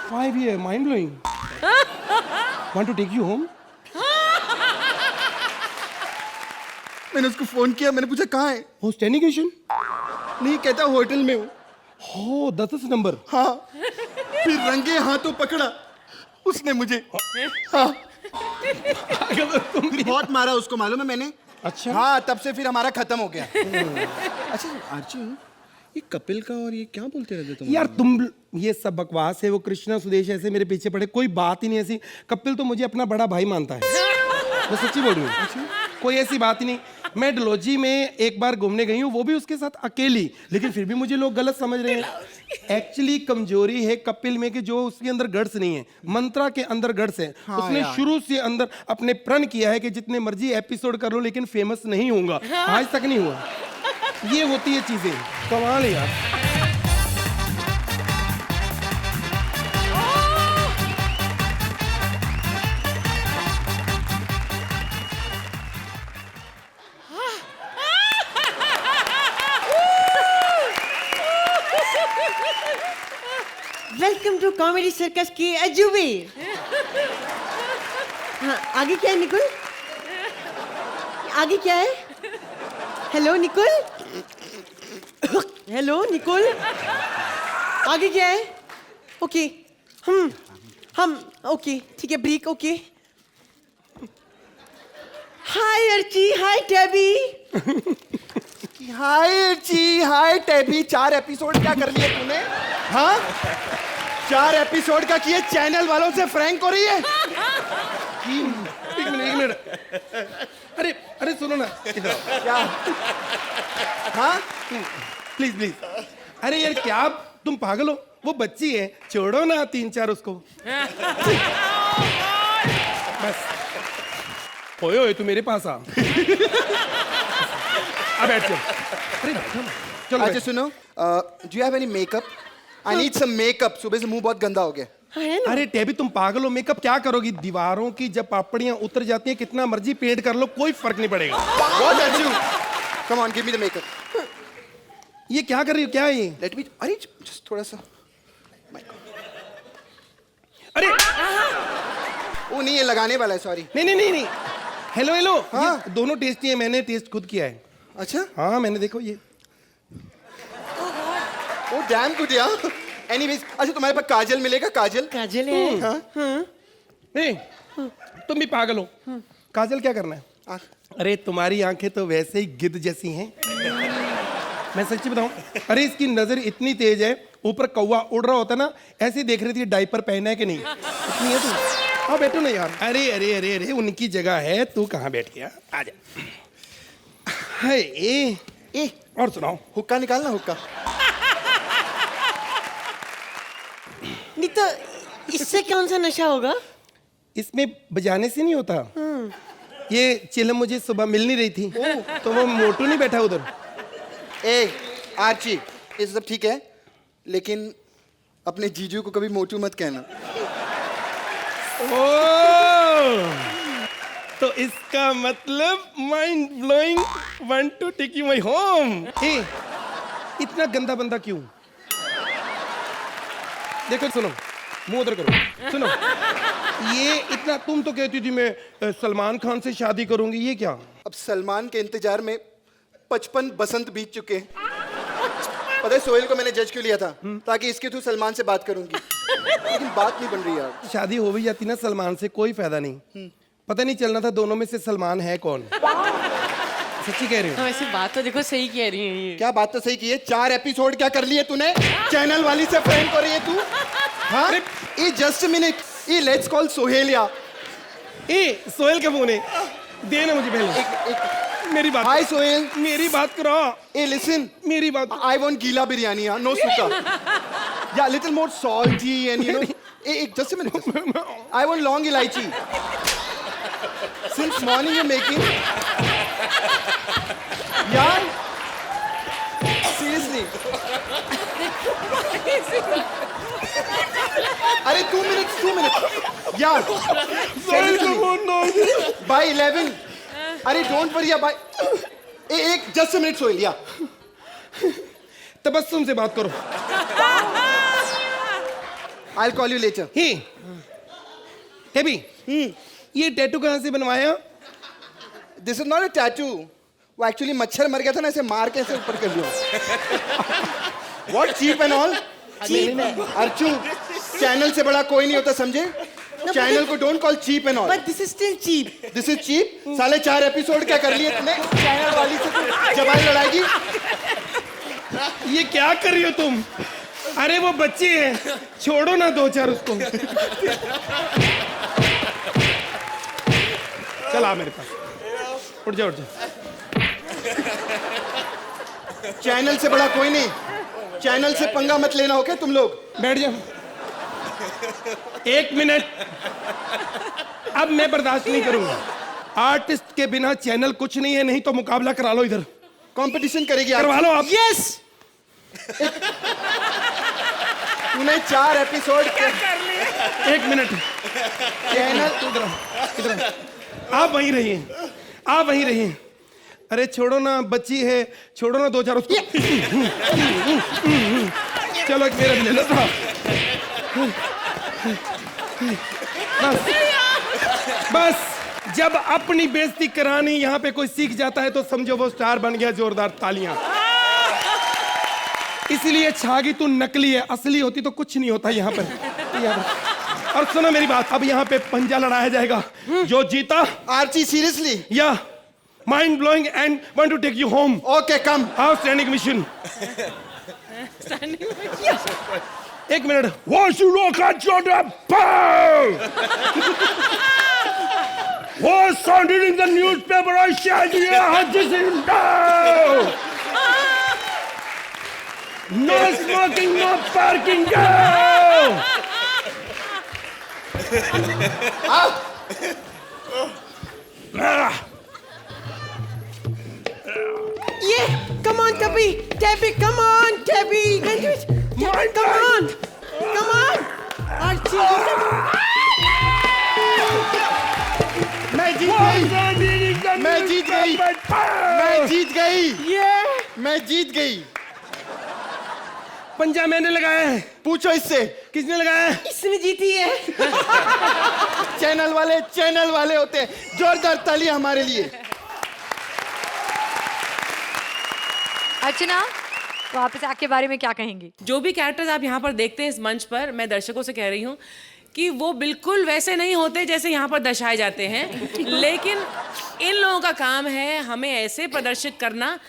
5 year, mind blowing. Want to take you home? मैंने उसको फोन किया, मैंने पूछा कहाँ है? Oh, standing ovation? नहीं, कहता होटल में हूँ। Oh, 10 number. हाँ, फिर रंगे हाथों पकड़ा उसने मुझे। हाँ, फिर बहुत मारा उसको, मालूम है मैंने। अच्छा। हाँ, तब से फिर हमारा खत्म हो गया। अच्छा आर्ची, ये कपिल का और ये क्या बोलते रहते तुम? यार तुम ये सब बकवास है। वो कृष्णा सुदेश ऐसे मेरे पीछे पड़े, कोई बात ही नहीं ऐसी। कपिल तो मुझे अपना बड़ा भाई मानता है, मैं सच्ची बोल रही हूँ। कोई ऐसी बात ही नहीं। मैं डलोजी में एक बार घूमने गई हूँ, वो भी उसके साथ अकेली, लेकिन फिर भी मुझे लोग गलत समझ रहे हैं। एक्चुअली कमजोरी है कपिल में कि जो उसके अंदर गट्स नहीं है, मंत्रा के अंदर गट्स है। हाँ उसने यार। शुरू से अंदर अपने प्रण किया है कि जितने मर्जी एपिसोड कर लो लेकिन फेमस नहीं होऊंगा। आज तक नहीं हुआ। ये होती है चीजें, कमाल है यार। वेलकम टू कॉमेडी सर्कस की अजूबे। हाँ, आगे क्या है निकुल? आगे क्या है? हेलो निकुल, हेलो निकुल, आगे क्या है? ओके, हम ओके, ठीक है, ब्रेक, ओके। हाय अर्ची, हाय टेबी। हाय अर्ची, हाय टेबी। 4 एपिसोड क्या कर लिए तूने? हाँ, 4 एपिसोड का किए, चैनल वालों से फ्रैंक हो रही है। एक मिनट। अरे अरे सुनो ना, इधर आओ। क्या? हाँ, प्लीज। अरे यार क्या तुम पागल हो? वो बच्ची है, छोड़ो ना 3-4 उसको। बस ओए तू मेरे पास आ। बैठ चल। अरे चलो अच्छा सुनो, do you have any makeup? I need some makeup. सुबह से मुंह बहुत गंदा हो गया। अरे टेबी तुम पागल हो? मेकअप क्या करोगी? दीवारों की जब पापड़ियां उतर जाती हैं, कितना मर्जी पेंट कर लो, कोई फर्क नहीं पड़ेगा। What are you? Come on, give me the makeup. ये क्या कर रही हो? क्या है ये? Let me. अरे just थोड़ा सा। अरे वो नहीं, ये लगाने वाला है, सॉरी। नहीं। हेलो। हाँ? ये दोनों टेस्टी है, मैंने टेस्ट खुद किया है। अच्छा? हाँ मैंने, देखो ये। ओ डैम गुड यार। एनीवेज, अच्छा तुम्हारे पास काजल मिलेगा? काजल? काजल है? हाँ? ए, तुम भी पागल हो। काजल क्या करना है? अरे तुम्हारी आंखें तो वैसे ही गिद्ध जैसी हैं। मैं सच्ची बताऊं, अरे इसकी नजर इतनी तेज है, ऊपर कौवा उड़ रहा होता ना, ऐसे देख रही थी डायपर पहना है कि नहीं। इतनी है तू। हाँ बैठो ना यार। अरे उनकी जगह है, तू कहाँ बैठ गया? आजा। हाय ए, और सुनाओ। हुक्का निकालना, हुक्का। नहीं तो इससे कौन सा नशा होगा? इसमें बजाने से नहीं होता। ये चिलम मुझे सुबह मिल नहीं रही थी, तो वो मोटू नहीं बैठा उधर। ए आर्ची, ये सब ठीक है, लेकिन अपने जीजू को कभी मोटू मत कहना। तो इसका मतलब mind blowing, want to take you my home. ए, इतना गंदा बंदा क्यों? देखो सुनो, मुंह उधर करो। सुनो, ये इतना, तुम तो कहती थी मैं सलमान खान से शादी करूंगी, ये क्या? अब सलमान के इंतजार में 55 बसंत बीत चुके हैं। पता है सोहेल को मैंने जज क्यों लिया था? ताकि इसके थ्रू सलमान से बात करूंगी, लेकिन बात नहीं बन रही यार। शादी हो भी जाती ना सलमान से, कोई फायदा नहीं। पता नहीं चलना था दोनों में से सलमान है कौन। सच्ची कह रही हूँ। वैसे बात तो देखो सही कह रही है ये। क्या बात तो सही की है। 4 एपिसोड क्या कर लिए तूने? चैनल वाली से फ्रेंड हो रही है तू? हाँ? ये जस्ट मिनट, ये लेट्स कॉल सोहेलिया। ए सोहेल का फोन है, देना मुझे पहले। मेरी बात। हाय सोहेल। मेरी बात करो। ए लिसन, मेरी बात। आई वांट गीला बिरयानी, नो सुका। या little more salty and you know. एक just a minute, I want long elaichi. Since morning you making यार, सीरियसली। अरे 2 मिनट यार। बाय 11। अरे डोंट वरी बाय। एक जस्ट अ मिनट सोहेल या। तबस्सुम से बात करो। I'll call you later. ही हेबी ये टैटू कहाँ से बनवाया? This is not a tattoo. वो एक्चुअली मच्छर मर गया था ना, ऐसे मार के ऐसे ऊपर कर दिया. What cheap and all? Archu, channel से बड़ा कोई नहीं होता, समझे? चैनल को don't call cheap and all. But this is still cheap. This is cheap. साले 4 एपिसोड क्या कर लिए तुमने? चैनल वाली से जबान लड़ाएगी. ये क्या कर रही हो तुम? अरे वो बच्ची है, छोड़ो ना 2-4 उसको. चल आ मेरे पास. उठ जा. चैनल से बड़ा कोई नहीं. चैनल से पंगा मत लेना, ओके तुम लोग? बैठ जाओ. 1 मिनट. अब मैं बर्दाश्त नहीं करूंगा. आर्टिस्ट के बिना चैनल कुछ नहीं है. नहीं तो मुकाबला करा लो इधर. कंपटीशन करेगी? करवा लो आप. Yes. तूने 4 एपिसोड 1 मिनट. चैनल इधर आप वहीं रहिए. अरे छोड़ो ना, बच्ची है, छोड़ो ना 2-4 उसको. चलो एक मेरा भी ले लो. बस जब अपनी बेइज्जती करानी यहाँ पे कोई सीख जाता है तो समझो वो स्टार बन गया. जोरदार तालियां. इसीलिए छागी तू नकली है, असली होती तो कुछ नहीं होता यहाँ पर. और सुनो मेरी बात, अब यहाँ पे पंजा लड़ाया जाएगा. जो जीता. Archie seriously? या mind blowing and want to take you home. Okay come. How standing mission. 1 minute. What's you look at your What's sounded in the newspaper? I said this is no. No smoking, no parking. Go. Yeah, come on, Debbie, come on, Debbie. Come on. Archie. मैं जीत गई. पंजा मैंने लगाया है. पूछो इससे. किसने लगाया है? इसने जीती है. चैनल वाले होते हैं. जोरदार तालियां हमारे लिए. अर्चना, तो आप इस एक्ट के बारे में क्या कहेंगी? जो भी कैरेक्टर्स आप यहाँ पर देखते हैं इस मंच पर, मैं दर्शकों से कह रही हूँ कि वो बिल्कुल वैसे नहीं होते जैसे यहाँ पर दर्शाए जाते हैं. लेकिन इन लोगों का काम है हमें ऐसे प्रदर्शित करना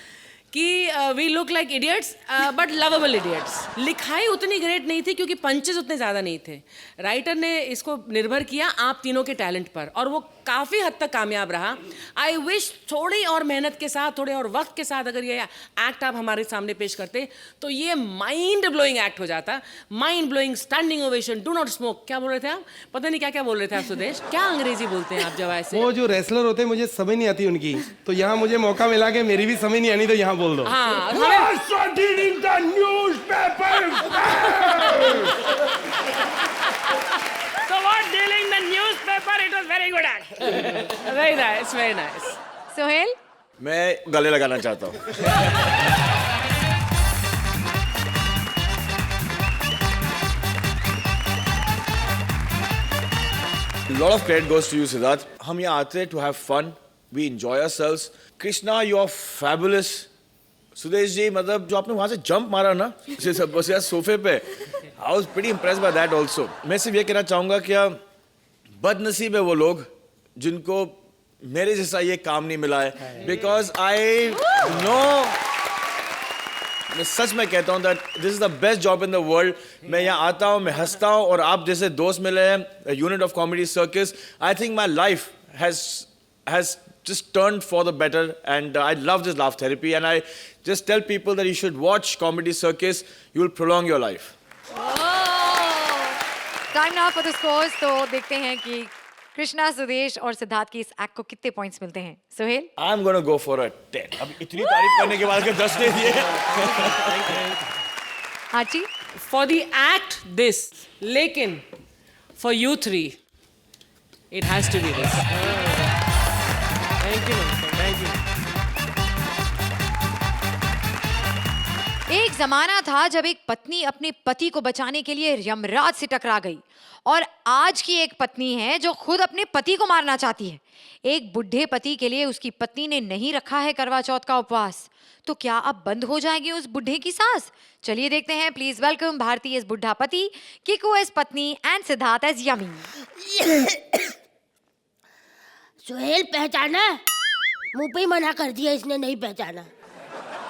कि we look like idiots but lovable idiots. लिखाई उतनी ग्रेट नहीं थी क्योंकि पंचेस उतने ज़्यादा नहीं थे. राइटर ने इसको निर्भर किया आप तीनों के टैलेंट पर और वो काफ़ी हद तक कामयाब रहा. आई विश थोड़ी और मेहनत के साथ, थोड़े और वक्त के साथ अगर ये एक्ट आप हमारे सामने पेश करते तो ये माइंड ब्लोइंग एक्ट हो जाता. Mind blowing, standing ovation, do not smoke. क्या बोल रहे थे आप? पता नहीं क्या क्या बोल रहे थे आप सुदेश. क्या अंग्रेजी बोलते हैं आप जब ऐसे? वो जो रेसलर होते हैं मुझे समझ नहीं आती उनकी, तो यहाँ मुझे मौका मिला के मेरी भी समझ नहीं आनी तो यहाँ बोल दो. हाँ, So what dealing the newspaper? It was very good act. Very nice, very nice. Sohail? मैं गले लगाना चाहता हूँ. lot of credit goes to you, Siddharth. हम यहाँ आते हैं to have fun. We enjoy ourselves. Krishna, you are fabulous. Sudesh ji, मतलब जो आपने वहाँ से जंप मारा ना सोफे पे, I was pretty impressed by that also. मैं सिर्फ ये कहना चाहूँगा क्या बदनसीब है वो लोग जिनको मेरे जैसा ये काम नहीं मिला है. Because I know, मैं सच में कहता हूँ that this is the best job in the world. मैं यहाँ आता हूँ, मैं हंसता हूँ और आप जैसे दोस्त मिले हैं, a unit of comedy circus. I think my life has just turned for the better, and I love this laugh therapy, and I just tell people that you should watch Comedy Circus. You will prolong your life. Time now for the scores. तो देखते हैं कि कृष्णा, सुदेश और सिद्धार्थ की इस act को कितने points मिलते हैं. Sohail? I'm gonna go for a 10. अब इतनी तारीफ करने के बाद 10 दे दिए. आची? For the act, this. लेकिन for you three, it has to be this. Thank you, thank you. एक जमाना था जब एक पत्नी अपने पति को बचाने के लिए यमराज से टकरा गई, और आज की एक पत्नी है जो खुद अपने पति को मारना चाहती है। एक बुढ़े पति के लिए उसकी पत्नी ने नहीं रखा है करवा चौथ का उपवास, तो क्या अब बंद हो जाएगी उस बुढ़े की सांस? चलिए देखते हैं। प्लीज वेलकम भारती एज बुढ़ा पति, किकू एज पत्नी एंड सिद्धार्थ एज यमी। सुहेल पहचाना? मुंह पे ही मना कर दिया इसने, नहीं पहचाना।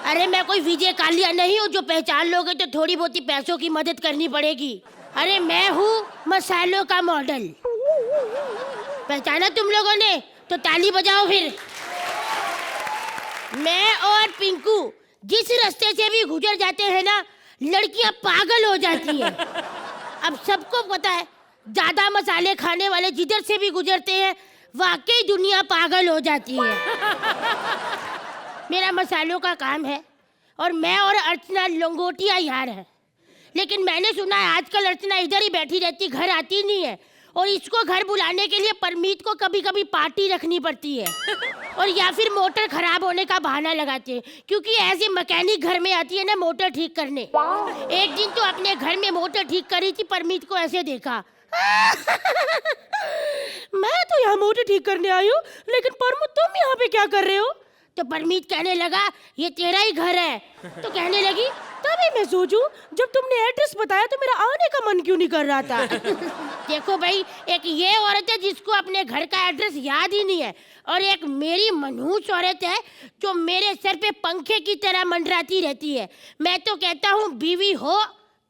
अरे मैं कोई विजय कालिया नहीं हूँ जो पहचान लोगे तो थोड़ी बहुत ही पैसों की मदद करनी पड़ेगी। अरे मैं हूँ मसालों का मॉडल। पहचाना तुम लोगों ने? तो ताली बजाओ फिर। मैं और पिंकू जिस रास्ते से भी गुजर जाते हैं ना, लड़कियां पागल हो जाती हैं। अब सबको पता है ज्यादा मसाले खाने वाले जिधर से भी गुजरते हैं वाकई दुनिया पागल हो जाती है। मेरा मसालों का काम है और मैं और अर्चना लंगोटिया यार है। लेकिन मैंने सुना है आजकल अर्चना इधर ही बैठी रहती, घर आती नहीं है, और इसको घर बुलाने के लिए परमीत को कभी कभी पार्टी रखनी पड़ती है, और या फिर मोटर खराब होने का बहाना लगाते हैं, क्योंकि ऐसे मैकेनिक घर में आती है ना मोटर ठीक करने। एक दिन तो अपने घर में मोटर ठीक करी थी, परमीत को ऐसे देखा, मैं तो यहाँ मोटर ठीक करने आई हूँ, लेकिन परमू तुम यहाँ पे क्या कर रहे हो? तो परमीत कहने लगा ये तेरा ही घर है। तो कहने लगी तभी मैं सोचूं जब तुमने एड्रेस बताया तो मेरा आने का मन क्यों नहीं कर रहा था। देखो भाई, एक ये औरत है जिसको अपने घर का एड्रेस याद ही नहीं है, और एक मेरी मनहूस औरत है जो मेरे सर पे पंखे की तरह मंडराती रहती है। मैं तो कहता हूँ बीवी हो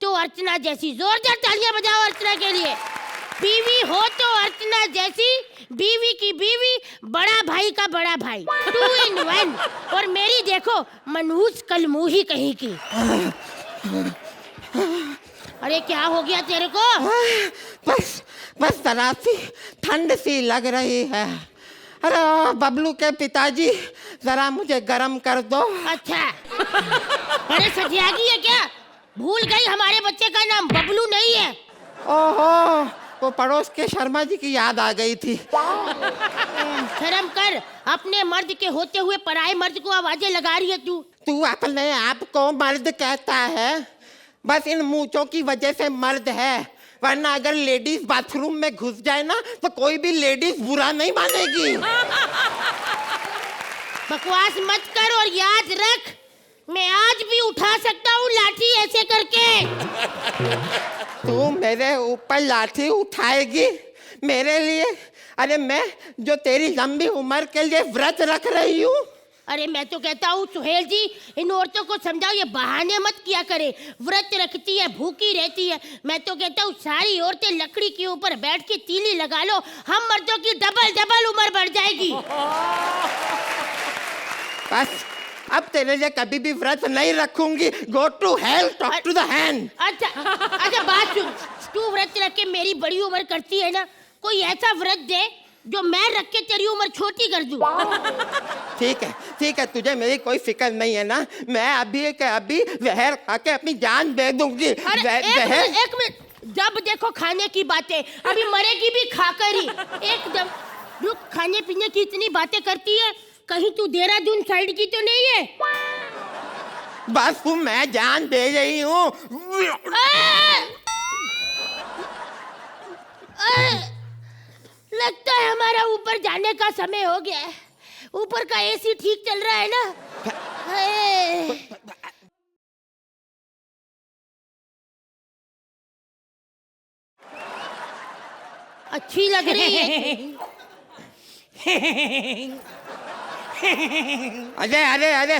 तो अर्चना जैसी। जोरदार तालियां बजाओ अर्चना के लिए। बीवी हो तो अर्चना जैसी, बीवी की बीवी, बड़ा भाई का बड़ा भाई, 2 in 1। और मेरी देखो मनहूस कलमुही कहीं की। अरे क्या हो गया तेरे को? बस जरा सी ठंड सी लग रही है। अरे बबलू के पिताजी जरा मुझे गर्म कर दो। अच्छा, अरे सठियागी है क्या? भूल गई हमारे बच्चे का नाम बबलू नहीं है। ओहो, वो पड़ोस के शर्मा जी की याद आ गई थी। शर्म कर, अपने मर्द के होते हुए पराये मर्द को आवाजें लगा रही है तू। तू अपने आप को मर्द कहता है? बस इन मूंछों की वजह से मर्द है, वरना अगर लेडीज बाथरूम में घुस जाए ना तो कोई भी लेडीज बुरा नहीं मानेगी। बकवास मत कर और याद रख, मैं आज भी उठा सकता हूँ लाठी ऐसे करके। तू मेरे ऊपर लाठी उठाएगी मेरे लिए? अरे मैं जो तेरी लंबी उम्र के लिए व्रत रख रही हूँ। अरे मैं तो कहता हूँ सुहेल जी, इन औरतों को समझाओ ये बहाने मत किया करे। व्रत रखती है, भूखी रहती है। मैं तो कहता हूँ सारी औरतें लकड़ी के ऊपर बैठ के तीली लगा लो, हम मर्दों की डबल उम्र बढ़ जाएगी। बस अब तेरे लिए कभी भी व्रत नहीं रखूंगी। Go to hell, talk to the hand. अच्छा बात सुन, तू व्रत रख के मेरी बड़ी उम्र करती है ना, कोई ऐसा व्रत दे जो मैं रख के तेरी उम्र छोटी कर दूं। ठीक है, तुझे मेरी कोई फिक्र नहीं है ना। मैं अभी के अभी जहर खा के अपनी जान दे दूंगी। एक मिनट, जब देखो खाने की बातें, अभी मरेगी भी खाकर ही। एकदम रुक, खाने पीने की इतनी बातें करती है, कहीं तू देहरादून साइड की तो नहीं है? बस तू मैं जान दे रही हूँ। लगता है हमारा ऊपर जाने का समय हो गया है। ऊपर का एसी ठीक चल रहा है ना? अच्छी लग रही है। अरे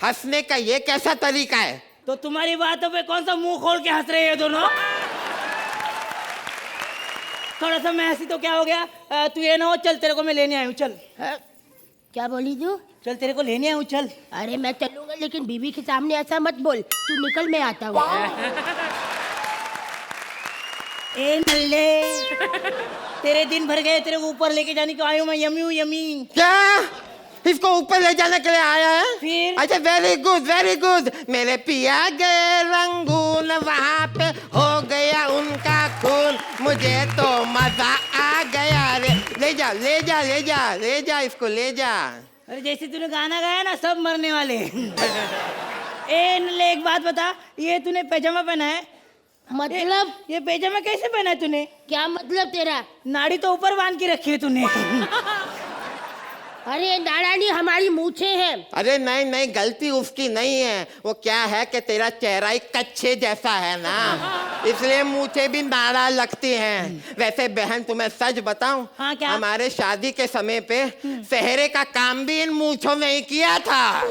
हंसने का ये कैसा तरीका है? तो तुम्हारी बातों पे कौन सा मुंह खोल के हंस रहे हैं दोनों? थोड़ा सा मैं हंसी तो क्या हो गया? तू ये ना हो, चल तेरे को मैं लेने आई हूँ, चल। क्या बोली तू? चल तेरे को लेने आई हूँ, चल। अरे मैं चलूंगा, लेकिन बीवी के सामने ऐसा मत बोल। तू निकल, मैं आता हूँ। ए नल्ले, तेरे दिन भर गए, तेरे को ऊपर लेके जाने को आई हूँ मैं। यमी। क्या इसको ऊपर ले जाने के लिए आया है? फिर? अच्छा, वेरी गुड। मेरे पिया गए रंगून, वहाँ पे हो गया उनका खून, मुझे तो मजा आ गया रे। ले जा इसको, ले जा। अरे जैसे तूने गाना गाया ना, सब मरने वाले। ए नल्ले एक बात बता, ये तूने पैजामा पहना है? मतलब ये पैजामा कैसे पहना है तूने? क्या मतलब तेरा? नाड़ी तो ऊपर बांध के रखी है तूने। अरे नारायणी हमारी मूछे हैं। अरे नहीं नहीं, गलती उसकी नहीं है। वो क्या है कि तेरा चेहरा ही कच्छे जैसा है ना, इसलिए मूछे भी नाड़ा लगती हैं। वैसे बहन तुम्हें सच बताऊं, हाँ, क्या? हमारे शादी के समय पे सेहरे का काम भी इन मूछों ने ही किया था।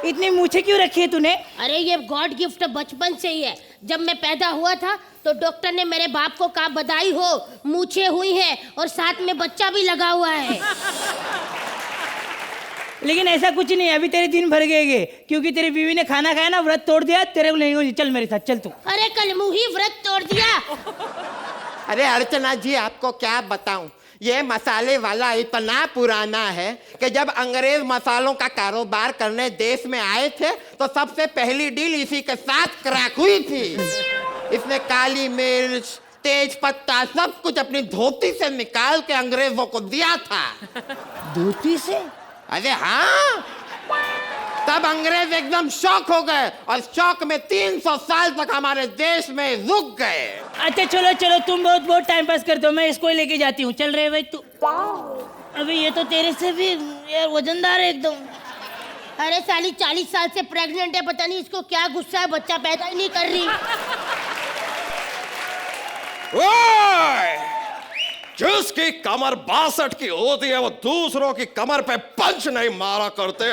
इतनी मूछे क्यों रखी है तूने? अरे ये गॉड गिफ्ट बचपन से ही है। जब मैं पैदा हुआ था तो डॉक्टर ने मेरे बाप को कहा बधाई हो, मूछे हुई है और साथ में बच्चा भी लगा हुआ है। लेकिन ऐसा कुछ नहीं, अभी तेरे दिन भर गए क्योंकि तेरी बीवी ने खाना खाया ना, व्रत तोड़ दिया। तेरे को नहीं, चल मेरे साथ चल तू। अरे कल मुही व्रत तोड़ दिया। अरे अर्चना जी, आपको क्या बताऊं, ये मसाले वाला इतना पुराना है कि जब अंग्रेज मसालों का कारोबार करने देश में आए थे तो सबसे पहली डील इसी के साथ क्रैक हुई थी। इसने काली मिर्च, तेज पत्ता सब कुछ अपनी धोती से निकाल के अंग्रेजों को दिया था। धोती से? अरे हाँ, तब अंग्रेज एकदम शॉक हो गए और शॉक में 300 साल तक हमारे देश में रुक गए। अच्छा चलो चलो, तुम बहुत टाइम पास करते हो, मैं इसको ही लेके जाती हूँ। चल रहे भाई तू। अभी ये तो तेरे से भी यार वजनदार है एकदम। अरे साली 40 साल से प्रेग्नेंट है, पता नहीं इसको क्या गुस्सा है, बच्चा पैदा ही नहीं कर रही। जिसकी कमर 62 की होती है वो दूसरों की कमर पे पंच नहीं मारा करते।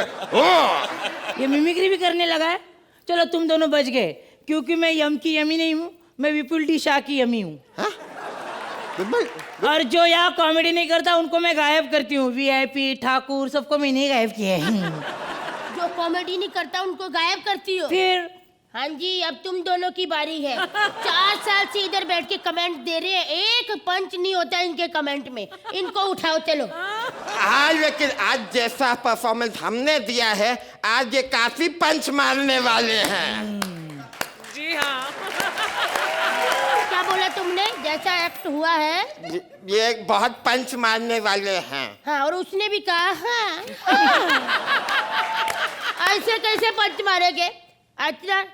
ये मिमिक्री भी करने लगा है। चलो तुम दोनों बच गए, क्योंकि मैं यम की यमी नहीं हूँ, मैं विपुल डी शाह की यमी हूँ। और जो यहाँ कॉमेडी नहीं करता उनको मैं गायब करती हूँ। VIP ठाकुर सबको मैंने गायब किया है। जो कॉमेडी नहीं करता उनको गायब करती हो? फिर हाँ जी, अब तुम दोनों की बारी है। 4 साल से इधर बैठ के कमेंट दे रहे हैं, एक पंच नहीं होता इनके कमेंट में। इनको उठाओ चलो। हाँ, लेकिन आज जैसा परफॉर्मेंस हमने दिया है, आज ये काफी पंच मारने वाले हैं। जी हाँ। क्या बोला तुमने? जैसा एक्ट हुआ है ये बहुत पंच मारने वाले हैं। हाँ, और उसने भी कहा हाँ। ऐसे कैसे पंच मारेंगे? अच्छा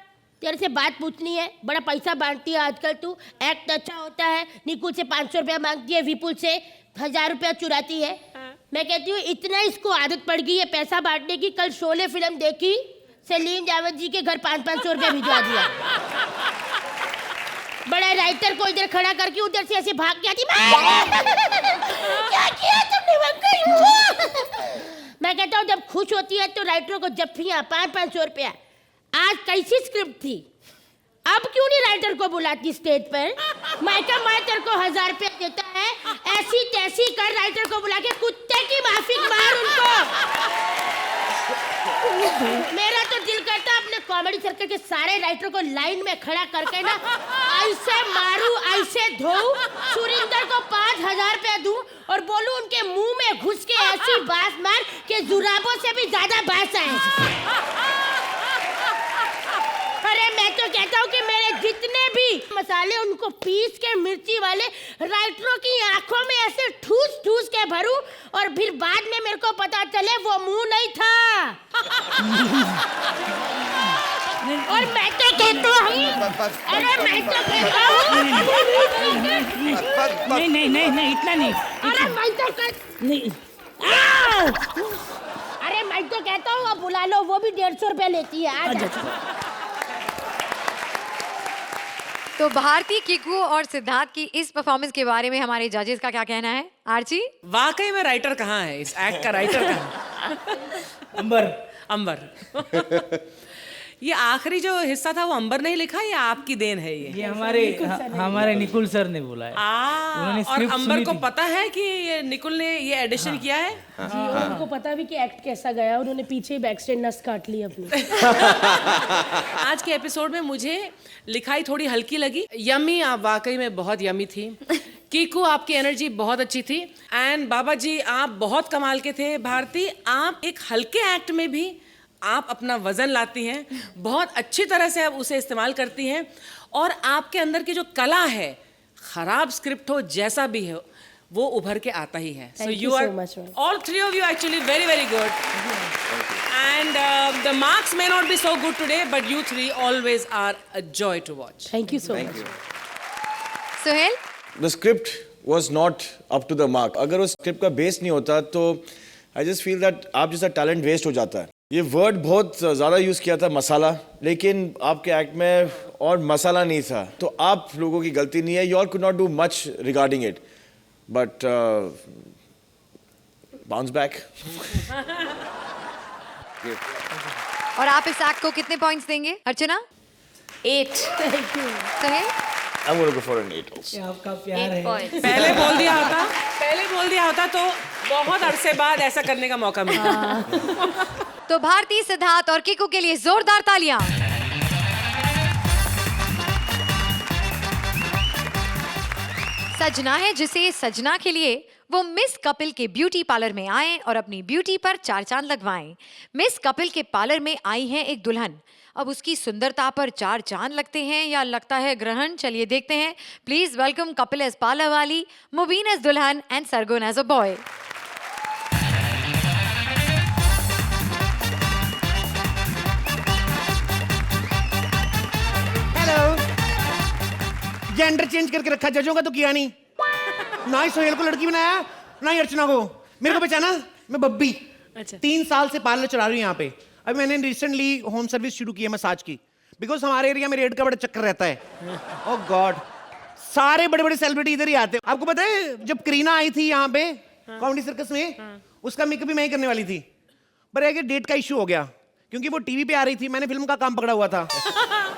तेरे से बात पूछनी है, बड़ा पैसा बांटती है आजकल तू, एक्ट अच्छा होता है, निकुल से 500 रुपया मांगती है, विपुल से 1000 रुपया चुराती है। मैं कहती हूँ इतना इसको आदत पड़ गई है पैसा बांटने की। कल शोले फिल्म देखी, सलीम जावेद जी के घर 500-500 रुपया भिजवा दिया। बड़ा राइटर को इधर खड़ा करके उधर से ऐसे भाग के आती, क्या किया तुमने? मैं कहता हूँ जब खुश होती है तो राइटरों को जफ्फियाँ 500-500 रुपया। आज कैसी स्क्रिप्ट थी, अब क्यों नहीं राइटर को बुलाती स्टेज पर? मैं तेरे को 1000 रुपया देता है, ऐसी तैसी कर राइटर को बुला के कुत्ते की माफिक मार उनको। मेरा तो दिल करता अपने कॉमेडी सर्कल के सारे राइटर को लाइन में खड़ा करके ना ऐसे मारू, ऐसे धोऊं, सुरिंदर को 5000 रुपया दूं और बोलूं उनके मुंह में घुस के ऐसी बात मार कि जुराबों से भी ज्यादा बात आए। अरे मैं तो कहता हूँ कि मेरे जितने भी मसाले उनको पीस के मिर्ची वाले राइटरों की आंखों में ऐसे ठूस ठूस के भरूं और फिर बाद में मेरे को पता चले वो मुंह नहीं था। और मैं तो कहता हूँ, अरे मैं तो कहता हूँ, नहीं इतना नहीं। अरे मैं तो नहीं, अरे मैं तो कहता हूँ अब बुला लो, वो भी 150 रुपया लेती है। आज तो भारती, किकू और सिद्धार्थ की इस परफॉर्मेंस के बारे में हमारे जजेस का क्या कहना है? आर्ची, वाकई में राइटर कहाँ है? इस एक्ट का राइटर कहाँ है? अंबर। ये आखिरी जो हिस्सा था वो अंबर ने लिखा या आपकी देन है? ये हमारे निकुल सर ने बोला है। और अंबर को पता है कि ये निकुल ने ये एडिशन किया है? जी, और उनको पता भी कि एक्ट कैसा गया, उन्होंने पीछे बैक स्टेज नस काट ली अपनी। आज के एपिसोड में मुझे लिखाई थोड़ी हल्की लगी। यमी, आप वाकई में बहुत यमी थी। कीकू, आपकी एनर्जी बहुत अच्छी थी। एंड बाबा जी, आप बहुत कमाल के थे। भारती, आप एक हल्के एक्ट में भी आप अपना वजन लाती हैं, बहुत अच्छी तरह से आप उसे इस्तेमाल करती हैं और आपके अंदर की जो कला है, खराब स्क्रिप्ट हो जैसा भी हो, वो उभर के आता ही है। So you are all three of you actually very very good. And the marks may not be so good today, but you three always are a joy to watch. Thank you so much. Suhail, The script was not up to the mark. अगर उस script का base नहीं होता तो I just feel that आप जैसा talent waste हो जाता है. ये वर्ड बहुत ज़्यादा यूज़ किया था मसाला, लेकिन आपके एक्ट में और मसाला नहीं था. तो आप लोगों की गलती नहीं है. You all could not do much regarding it. But bounce back. और आप इस एक्ट को कितने पॉइंट्स देंगे? अर्चना? 8. Thank you. Suhail? I'm going to go for an 8 also. आपका प्यार है. पहले बोल दिया होता तो बहुत अरसे बाद ऐसा करने का मौका मिला. तो भारती, सिद्धार्थ और किकू के लिए जोरदार तालियां. सजना है जिसे सजना के लिए वो मिस कपिल के ब्यूटी पार्लर में आए और अपनी ब्यूटी पर 4 चांद लगवाएं. मिस कपिल के पार्लर में आई हैं एक दुल्हन. अब उसकी सुंदरता पर 4 चांद लगते हैं या लगता है ग्रहण? चलिए देखते हैं. Please welcome Kapil as parlour वाली, मुबीन एज दुल्हन and Sargun as a boy. Hello. Gender change करके रखा जजों का तो किया नहीं. ना ही सोहेल को लड़की बनाया, ना ही अर्चना को. मेरे को पहचाना? मैं बब्बी. अच्छा. 3 साल से पार्लर चला रही हूँ यहाँ पे. अभी मैंने रिसेंटली होम सर्विस शुरू की है मसाज की, बिकॉज हमारे एरिया में रेड का बड़ा चक्कर रहता है. ओह गॉड, सारे बड़े बड़े सेलिब्रिटी इधर ही आते हैं. आपको पता है जब करीना आई थी यहाँ पे कॉमेडी सर्कस में, उसका मेकअप भी मैं ही करने वाली थी, पर एक डेट का इशू हो गया क्योंकि वो टीवी पे आ रही थी. मैंने फिल्म का काम पकड़ा हुआ था.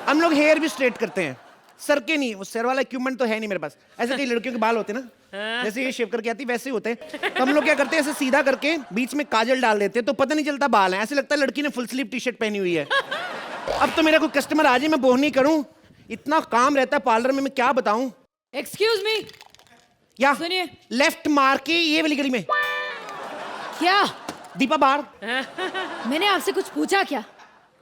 हम लोग हेयर भी स्ट्रेट करते हैं, सर के नहीं. वो सर वाला इक्विपमेंट तो है नहीं मेरे पास. ऐसे कई लड़कियों के बाल होते हैं ना, जैसे ये शेव करके आती वैसे ही होते हैं. तो हम लोग क्या करते हैं, ऐसे सीधा करके बीच में काजल डाल देते हैं तो पता नहीं चलता बाल हैं. ऐसे लगता है लड़की ने फुल स्लीव टी शर्ट पहनी हुई है. अब तो मेरा कोई कस्टमर आ जाए मैं बोह नहीं करूं, इतना काम रहता है पार्लर में, मैं क्या बताऊं. Excuse me. या सुनिए. लेफ्ट मार के ये वाली गली में. क्या? दीपा बाहर. मैंने आपसे कुछ पूछा क्या?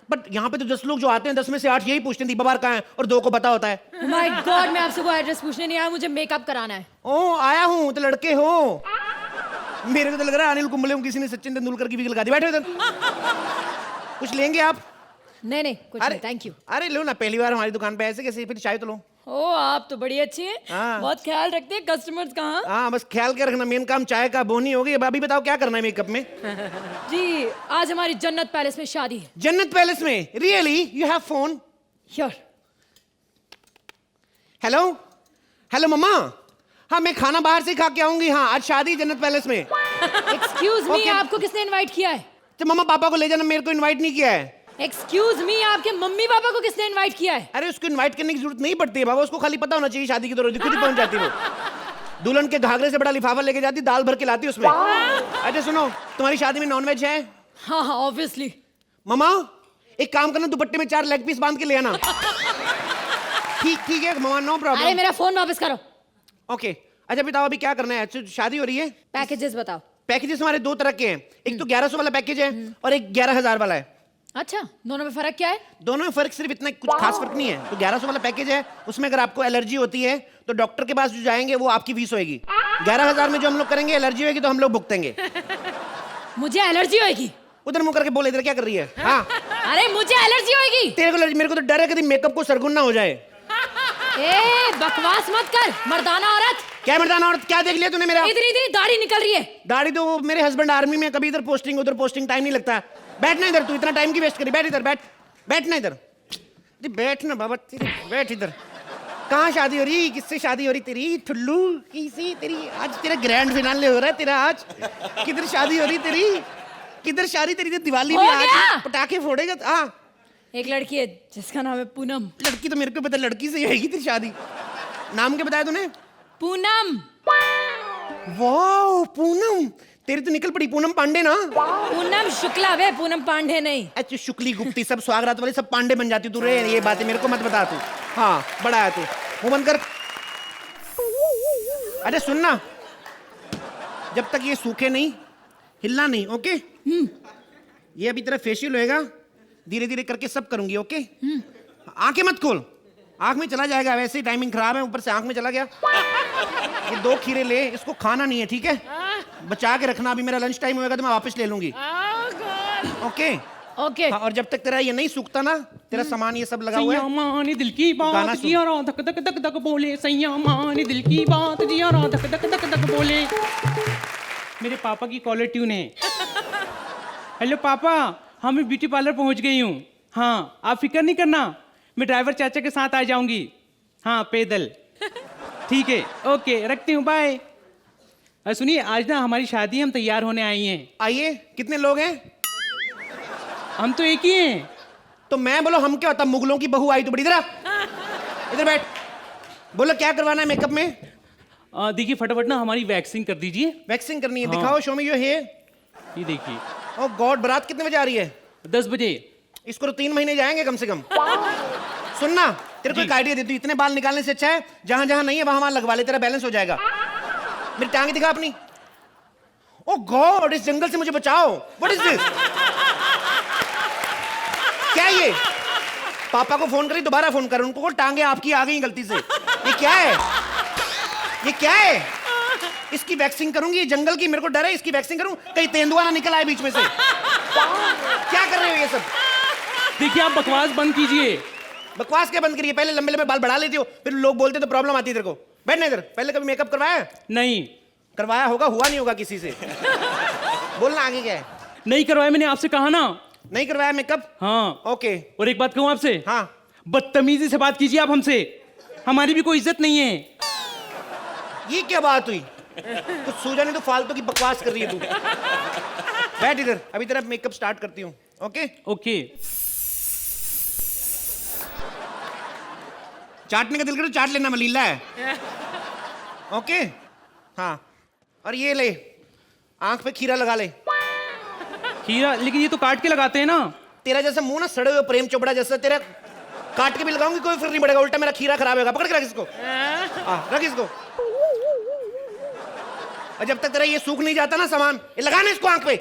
बट यहाँ पे तो 10 लोग जो आते हैं 10 में से 8 यही पूछते हैं दीपा बाहर कहाँ है, और 2 को पता होता है. माय गॉड, मैं आपसे कोई एड्रेस पूछने नहीं आया, मुझे मेकअप कराना है. ओ आया हूँ तो लड़के हो. मेरे को तो लग रहा है अनिल कुंबले को किसी ने सचिन तेंदुलकर की विग लगा दी. बैठो इधर. कुछ लेंगे आप? नहीं नहीं कुछ अरे नहीं, थैंक यू. अरे लो ना, पहली बार हमारी दुकान पे ऐसे कैसे, फिर चाय तो लो. ओ आप तो बड़ी अच्छी हैं. हाँ. बहुत ख्याल रखते हैं कस्टमर्स का. हाँ हाँ बस ख्याल के रखना, मेन काम चाय का. बोनी हो गई. अब अभी बताओ क्या करना है मेकअप में? जी, आज हमारी जन्नत पैलेस में शादी है. जन्नत पैलेस में? Really? You have phone? Here. Hello hello mamma. हाँ मैं खाना बाहर से खा के आऊंगी. हाँ आज शादी जन्नत पैलेस में. एक्सक्यूज मी, आपको किसने इनवाइट किया है? तो मम्मा पापा को ले जाना, मेरे को इनवाइट नहीं किया है. एक्सक्यूज मी, आपके मम्मी पापा को किसने इनवाइट किया है? अरे उसको इनवाइट करने की जरूरत नहीं पड़ती है बाबा, उसको खाली पता होना चाहिए शादी की दौरान खुद ही पहुंच जाती है. वो दुल्हन के घाघरे से बड़ा लिफाफा लेके जाती, दाल भर के लाती उसमें. अच्छा सुनो, तुम्हारी शादी में नॉनवेज है? हाँ हाँ ऑब्वियसली. मम्मा एक काम करना, दुपट्टे में 4 लेग पीस बांध के ले आना. ठीक है मम्मा, नो प्रॉब्लम. अरे मेरा फोन वापस करो. ओके. अच्छा बताओ अभी क्या करना है? अच्छा शादी हो रही है. पैकेजेस बताओ. पैकेजेस हमारे 2 तरह के हैं. एक तो 1100 वाला पैकेज है और एक 11,000 वाला है. अच्छा, दोनों में फर्क क्या है? दोनों में फर्क सिर्फ इतना, कुछ खास फर्क नहीं है. तो 1100 वाला पैकेज है, उसमें अगर आपको एलर्जी होती है तो डॉक्टर के पास जो जाएंगे वो आपकी फीस होगी. 11,000 में जो हम लोग करेंगे, एलर्जी होगी तो हम लोग भुगतेंगे. मुझे एलर्जी होगी? उधर मुंह करके बोले, इधर क्या कर रही है? हाँ. अरे मुझे एलर्जी होगी. तेरे को एलर्जी? मेरे को तो डर है कभी मेकअप को सरगुन ना हो जाए. ए बकवास मत कर, मर्दाना औरत. क्या मर्दाना औरत? क्या देख लिया तूने मेरा? इधर इधर दाढ़ी निकल रही है. दाढ़ी तो मेरे हस्बैंड आर्मी में, कभी इधर पोस्टिंग उधर पोस्टिंग, टाइम नहीं लगता. बैठना इधर, तू इतना टाइम की वेस्ट करी. बैठ इधर, बैठना इधर. बैठना बाबा, बैठ इधर. कहाँ शादी हो रही? किससे शादी हो रही तेरी? ठुल्लू किसी तेरी? आज तेरा ग्रैंड फिनाले हो रहा है तेरा. आज किधर शादी हो रही तेरी? किधर शादी तेरी? दिवाली में आज पटाखे फोड़ेगा. हाँ एक लड़की है जिसका नाम है पूनम. लड़की तो मेरे को पता, लड़की से होगी तेरी शादी. नाम क्या बताया तूने? पूनम. वाह पूनम, तेरी तो निकल पड़ी पूनम पांडे ना. पूनम शुक्ला वे, पूनम पांडे नहीं. अच्छा शुक्ली गुप्ती सब स्वागत वाले सब पांडे बन जाती तू. रे ये बातें मेरे को मत बता तू. हाँ बड़ा है तू, मुंह बंद कर. अरे सुनना, जब तक ये सूखे नहीं हिलना नहीं. ओके? ये अभी तेरा फेशियल होएगा, धीरे धीरे करके सब करूंगी. ओके? आंखें मत खोल, आंख में चला जाएगा. वैसे ही टाइमिंग खराब है, ऊपर से आंख में चला गया. ये 2 खीरे ले, इसको खाना नहीं है ठीक है? बचा के रखना. अभी मेरा लंच टाइम होएगा तो मैं वापस ले लूंगी. ओके ओके हाँ, और जब तक तेरा ये नहीं सूखता ना, तेरा सामान ये सब लगा हुआ है, सैया माने दिल की गाना बात सुन। जिया रा धक धक धक धक बोले, सैया माने दिल की बात जिया रा धक धक धक धक बोले। मेरे पापा की कॉलर ट्यून है। हेलो पापा, हाँ मैं ब्यूटी पार्लर पहुंच गई हूँ। हाँ आप फिक्र नहीं करना, मैं ड्राइवर चाचा के साथ आ जाऊंगी। हाँ पैदल। ठीक है ओके रखती हूँ बाय। सुनिए आज ना हमारी शादी है, हम तैयार होने आई हैं। आइए, कितने लोग हैं? हम तो एक ही हैं। तो मैं बोलो हम क्या होता, मुगलों की बहू आई तो बड़ी, इधर आ, इधर बैठ। बोलो क्या करवाना है मेकअप में? देखिए फटाफट ना हमारी वैक्सिंग कर दीजिए। वैक्सिंग करनी है? हाँ। दिखाओ, शो मी योर हेयर। ये देखिए। ओह गॉड, बारात कितने बजे आ रही है? 10 बजे। इसको तो 3 महीने जाएंगे कम से कम। सुनना, तेरे को एक आइडिया देती हूँ, इतने बाल निकालने से अच्छा है जहां जहां नहीं है वहां वहां लगवा ले, तेरा बैलेंस हो जाएगा। मेरी टांगे दिखा अपनी। ओह गॉड, इस जंगल से मुझे बचाओ। What is this? क्या है ये? पापा को फोन करी, दोबारा फोन कर, उनको टांगे आपकी आ गई गलती से। ये क्या है? ये क्या है? इसकी वैक्सिंग करूंगी, ये जंगल की, मेरे को डर है इसकी वैक्सिंग करूं कहीं तेंदुआ ना निकल आए बीच में से। क्या कर रहे हो ये सब? देखिए आप बकवास बंद कीजिए। बकवास क्या बंद करिए? पहले लंबे लंबे बाल बढ़ा लेती हो, फिर लोग बोलते तो प्रॉब्लम आती है तेरे को। बैठना इधर। पहले कभी मेकअप करवाया है? नहीं करवाया होगा, हुआ नहीं होगा किसी से। बोलना आगे क्या है? नहीं करवाया, मैंने आपसे कहा ना। नहीं करवाया मेकअप? हाँ ओके। और एक बात कहूँ आपसे। हाँ। बदतमीजी से बात कीजिए आप हमसे, हमारी भी कोई इज्जत नहीं है। ये क्या बात हुई? कुछ सूझा नहीं तो फालतू की बकवास कर रही है तू। बैठ इधर, अभी तेरा मेकअप स्टार्ट करती हूँ। Okay okay. चाटने का दिल करे तो चाट लेना, मलीला है। ओके हाँ, और ये ले, आंख पे खीरा लगा ले। खीरा? लेकिन ये तो काट के लगाते हैं ना। तेरा जैसा मुंह ना सड़े हुए प्रेम चोपड़ा जैसा, तेरा काट के भी लगाऊंगी कोई फर्क नहीं पड़ेगा, उल्टा मेरा खीरा खराब होगा। पकड़ के रख इसको। रख इसको। और जब तक तेरा ये सूख नहीं जाता ना सामान, ये लगाना इसको आंख पे।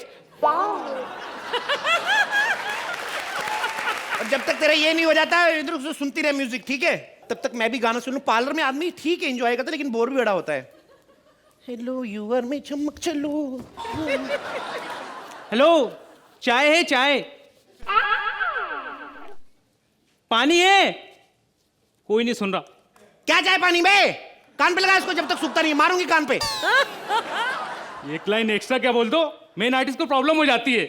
और जब तक तेरा ये नहीं हो जाता, इधर उधर सुनती रहे म्यूजिक, ठीक है? तब तक मैं भी गाना सुन लूं। पार्लर में आदमी ठीक है एंजॉय करता है, लेकिन बोर भी बड़ा होता है। हेलो यूर में चमक चलो। हेलो, चाय है? चाय पानी है? कोई नहीं सुन रहा। क्या चाय पानी बे? कान पे लगा इसको, जब तक सूखता नहीं मारूंगी कान पे। एक लाइन एक्स्ट्रा क्या बोल दो, मेन आर्टिस्ट को प्रॉब्लम हो जाती है।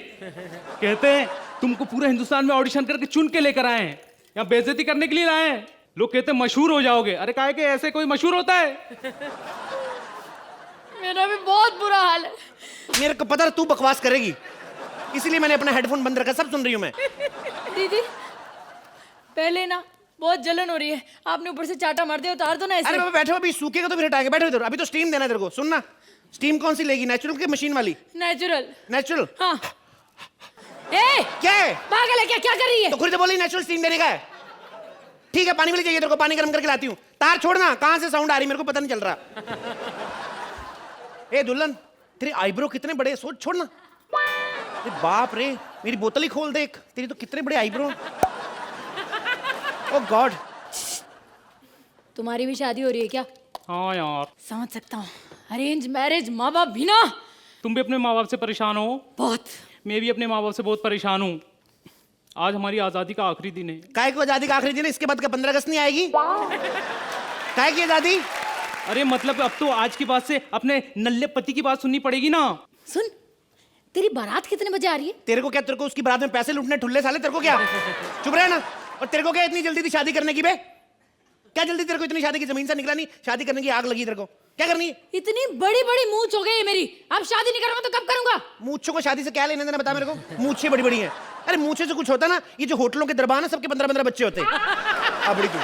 कहते हैं तुमको पूरे हिंदुस्तान में ऑडिशन करके चुन के लेकर आए हैं, या बेइज्जती करने के लिए लाए हैं। लोग कहते हैं मशहूर हो जाओगे। अरे काहे के ऐसे कोई मशहूर होता है? मेरा भी बहुत बुरा हाल है। मेरे को पता है तू बकवास करेगी, इसीलिए मैंने अपना हेडफोन बंद रखा, सब सुन रही हूं मैं। दीदी पहले ना बहुत जलन हो रही है, आपने ऊपर से चाटा मार दिया, उतार दो ना ऐसे। अरे बाबा बैठो, अभी सूखेगा तो फिर हटाएंगे। बैठो इधर, अभी तो स्टीम देना है तेरे को। सुनना, स्टीम कौन सी लेगी, नेचुरल की मशीन वाली? नेचुरल। नेचुरल? हाँ। ए, क्या है? पागल है क्या कर रही है? तो खुद तो बोली नेचुरल स्टीम देने का है। ठीक है, पानी वाली चाहिए तेरे को, पानी गर्म करके लाती हूँ। तार छोड़ना, कहां से साउंड आ रही मेरे को पता नहीं चल रहा। ए दुल्हन, तेरे आईब्रो कितने बड़े, सोच छोड़ना। बाप रे, मेरी बोतल ही खोल देख, तेरी तो कितने बड़े आईब्रो। ओह गॉड। तुम्हारी भी शादी हो रही है क्या? हाँ यार, समझ सकता हूँ, अरेंज मैरिज, माँ बाप भी ना। तुम भी अपने माँ बाप से परेशान हो? बहुत। मैं भी अपने माँ बाप से बहुत परेशान हूँ। आज हमारी आजादी का आखिरी दिन है। काहे को आजादी का आखिरी दिन है? इसके बाद का 15 अगस्त नहीं आएगी? काहे की आजादी? अरे मतलब अब तो आज की बात से अपने नल्ले पति की बात सुननी पड़ेगी ना। सुन, तेरी बारात कितने बजे आ रही है? तेरे को क्या, तेरे को उसकी बारात में पैसे लूटने ठुल्ले साले, तेरे को क्या? चुप रहे ना। और तेरे को क्या इतनी जल्दी थी शादी करने की बे? क्या जल्दी तेरे को इतनी शादी की? जमीन से निकला नहीं, शादी करने की आग लगी तेरे को। क्या करनी है? इतनी बड़ी बड़ी मूंछ हो गई है मेरी, अब शादी नहीं करूंगा तो कब करूंगा? मूंछों को शादी से क्या लेने देना, बता मेरे को। मूंछें बड़ी बड़ी हैं। अरे मूंछे से कुछ होता ना, ये जो होटलों के दरबार है सबके 15-15 बच्चे होते हैं। बड़ी तू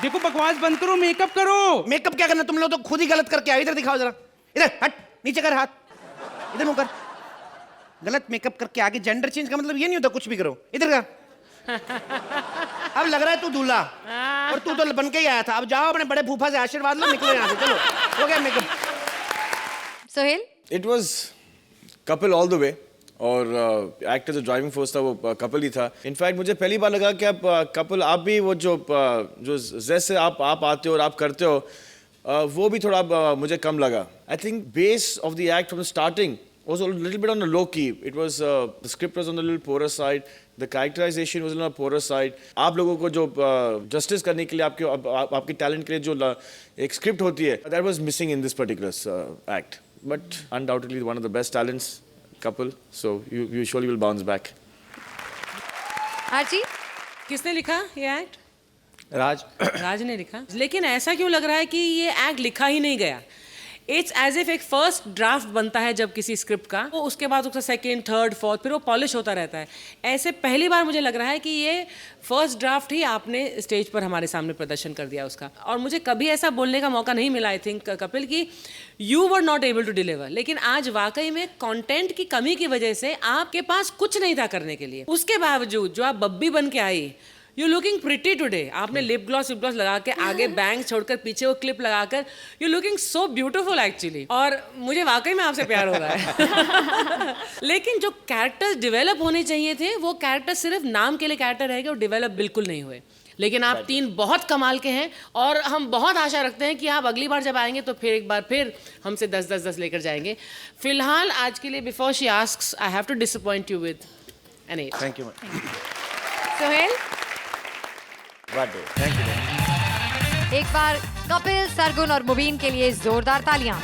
देखो, बकवास बंद करो, मेकअप करो। मेकअप क्या करना, तुम लोग तो खुद ही गलत करके आए। इधर दिखाओ जरा, इधर हट, नीचे कर हाथ, इधर मुंह कर। गलत मेकअप करके आगे जेंडर चेंज का मतलब ये नहीं होता कुछ भी करो। इधर का अब लग रहा है तू दूल्हा, और तू तो बन के ही आया था। अब जाओ अपने बड़े फूफा से आशीर्वाद लो, निकलो यहाँ से, चलो हो गया makeup. Sohail, it was couple all the way, और एक्टर जो ड्राइविंग फोर्स था वो कपल ही था। इनफैक्ट मुझे पहली बार लगा कि आप कपल, आप भी वो जो जैसे आप आते हो और आप करते हो, वो भी थोड़ा मुझे कम लगा। I think base of the act from starting was a little bit on the low key. It was the script was on the little poorer side. The characterization was on the poorer side. आप लोगों को जो justice करने के लिए आपके talent के लिए जो एक script होती है, that was missing in this particular act. But undoubtedly one of the best talents couple. So you surely will bounce back. RG, किसने लिखा ये एक्ट? राज ने लिखा। लेकिन ऐसा क्यों लग रहा है कि ये एक्ट लिखा ही नहीं गया? इट्स एज इफ एक फर्स्ट ड्राफ्ट बनता है जब किसी स्क्रिप्ट का, वो उसके बाद उसका सेकंड, थर्ड, फोर्थ, फिर वो पॉलिश होता रहता है। ऐसे पहली बार मुझे लग रहा है कि ये फर्स्ट ड्राफ्ट ही आपने स्टेज पर हमारे सामने प्रदर्शन कर दिया उसका। और मुझे कभी ऐसा बोलने का मौका नहीं मिला, आई थिंक कपिल, कि you were not able to deliver. लेकिन आज वाकई में कंटेंट की कमी की वजह से आपके पास कुछ नहीं था करने के लिए। उसके बावजूद जो आप बब्बी बन के आई, यू लुकिंग प्रिटी टुडे। आपने लिप ग्लॉस लगा के, आगे बैंक छोड़कर, पीछे वो क्लिप लगाकर, you looking so beautiful actually. और मुझे वाकई में आपसे प्यार हो रहा है। लेकिन जो कैरेक्टर्स डेवलप होने चाहिए थे, वो कैरेक्टर सिर्फ नाम के लिए कैरेक्टर रह गए और डेवलप बिल्कुल नहीं हुए। लेकिन आप तीन बहुत कमाल के हैं और हम बहुत आशा रखते हैं कि आप अगली बार जब आएंगे तो फिर एक बार फिर हमसे 10-10 लेकर जाएंगे। फिलहाल आज के लिए, before she asks, I have to disappoint you with an 8। Thank you. Sohail, Thank you. एक बार कपिल, सरगुन और मुबीन के लिए जोरदार तालियां।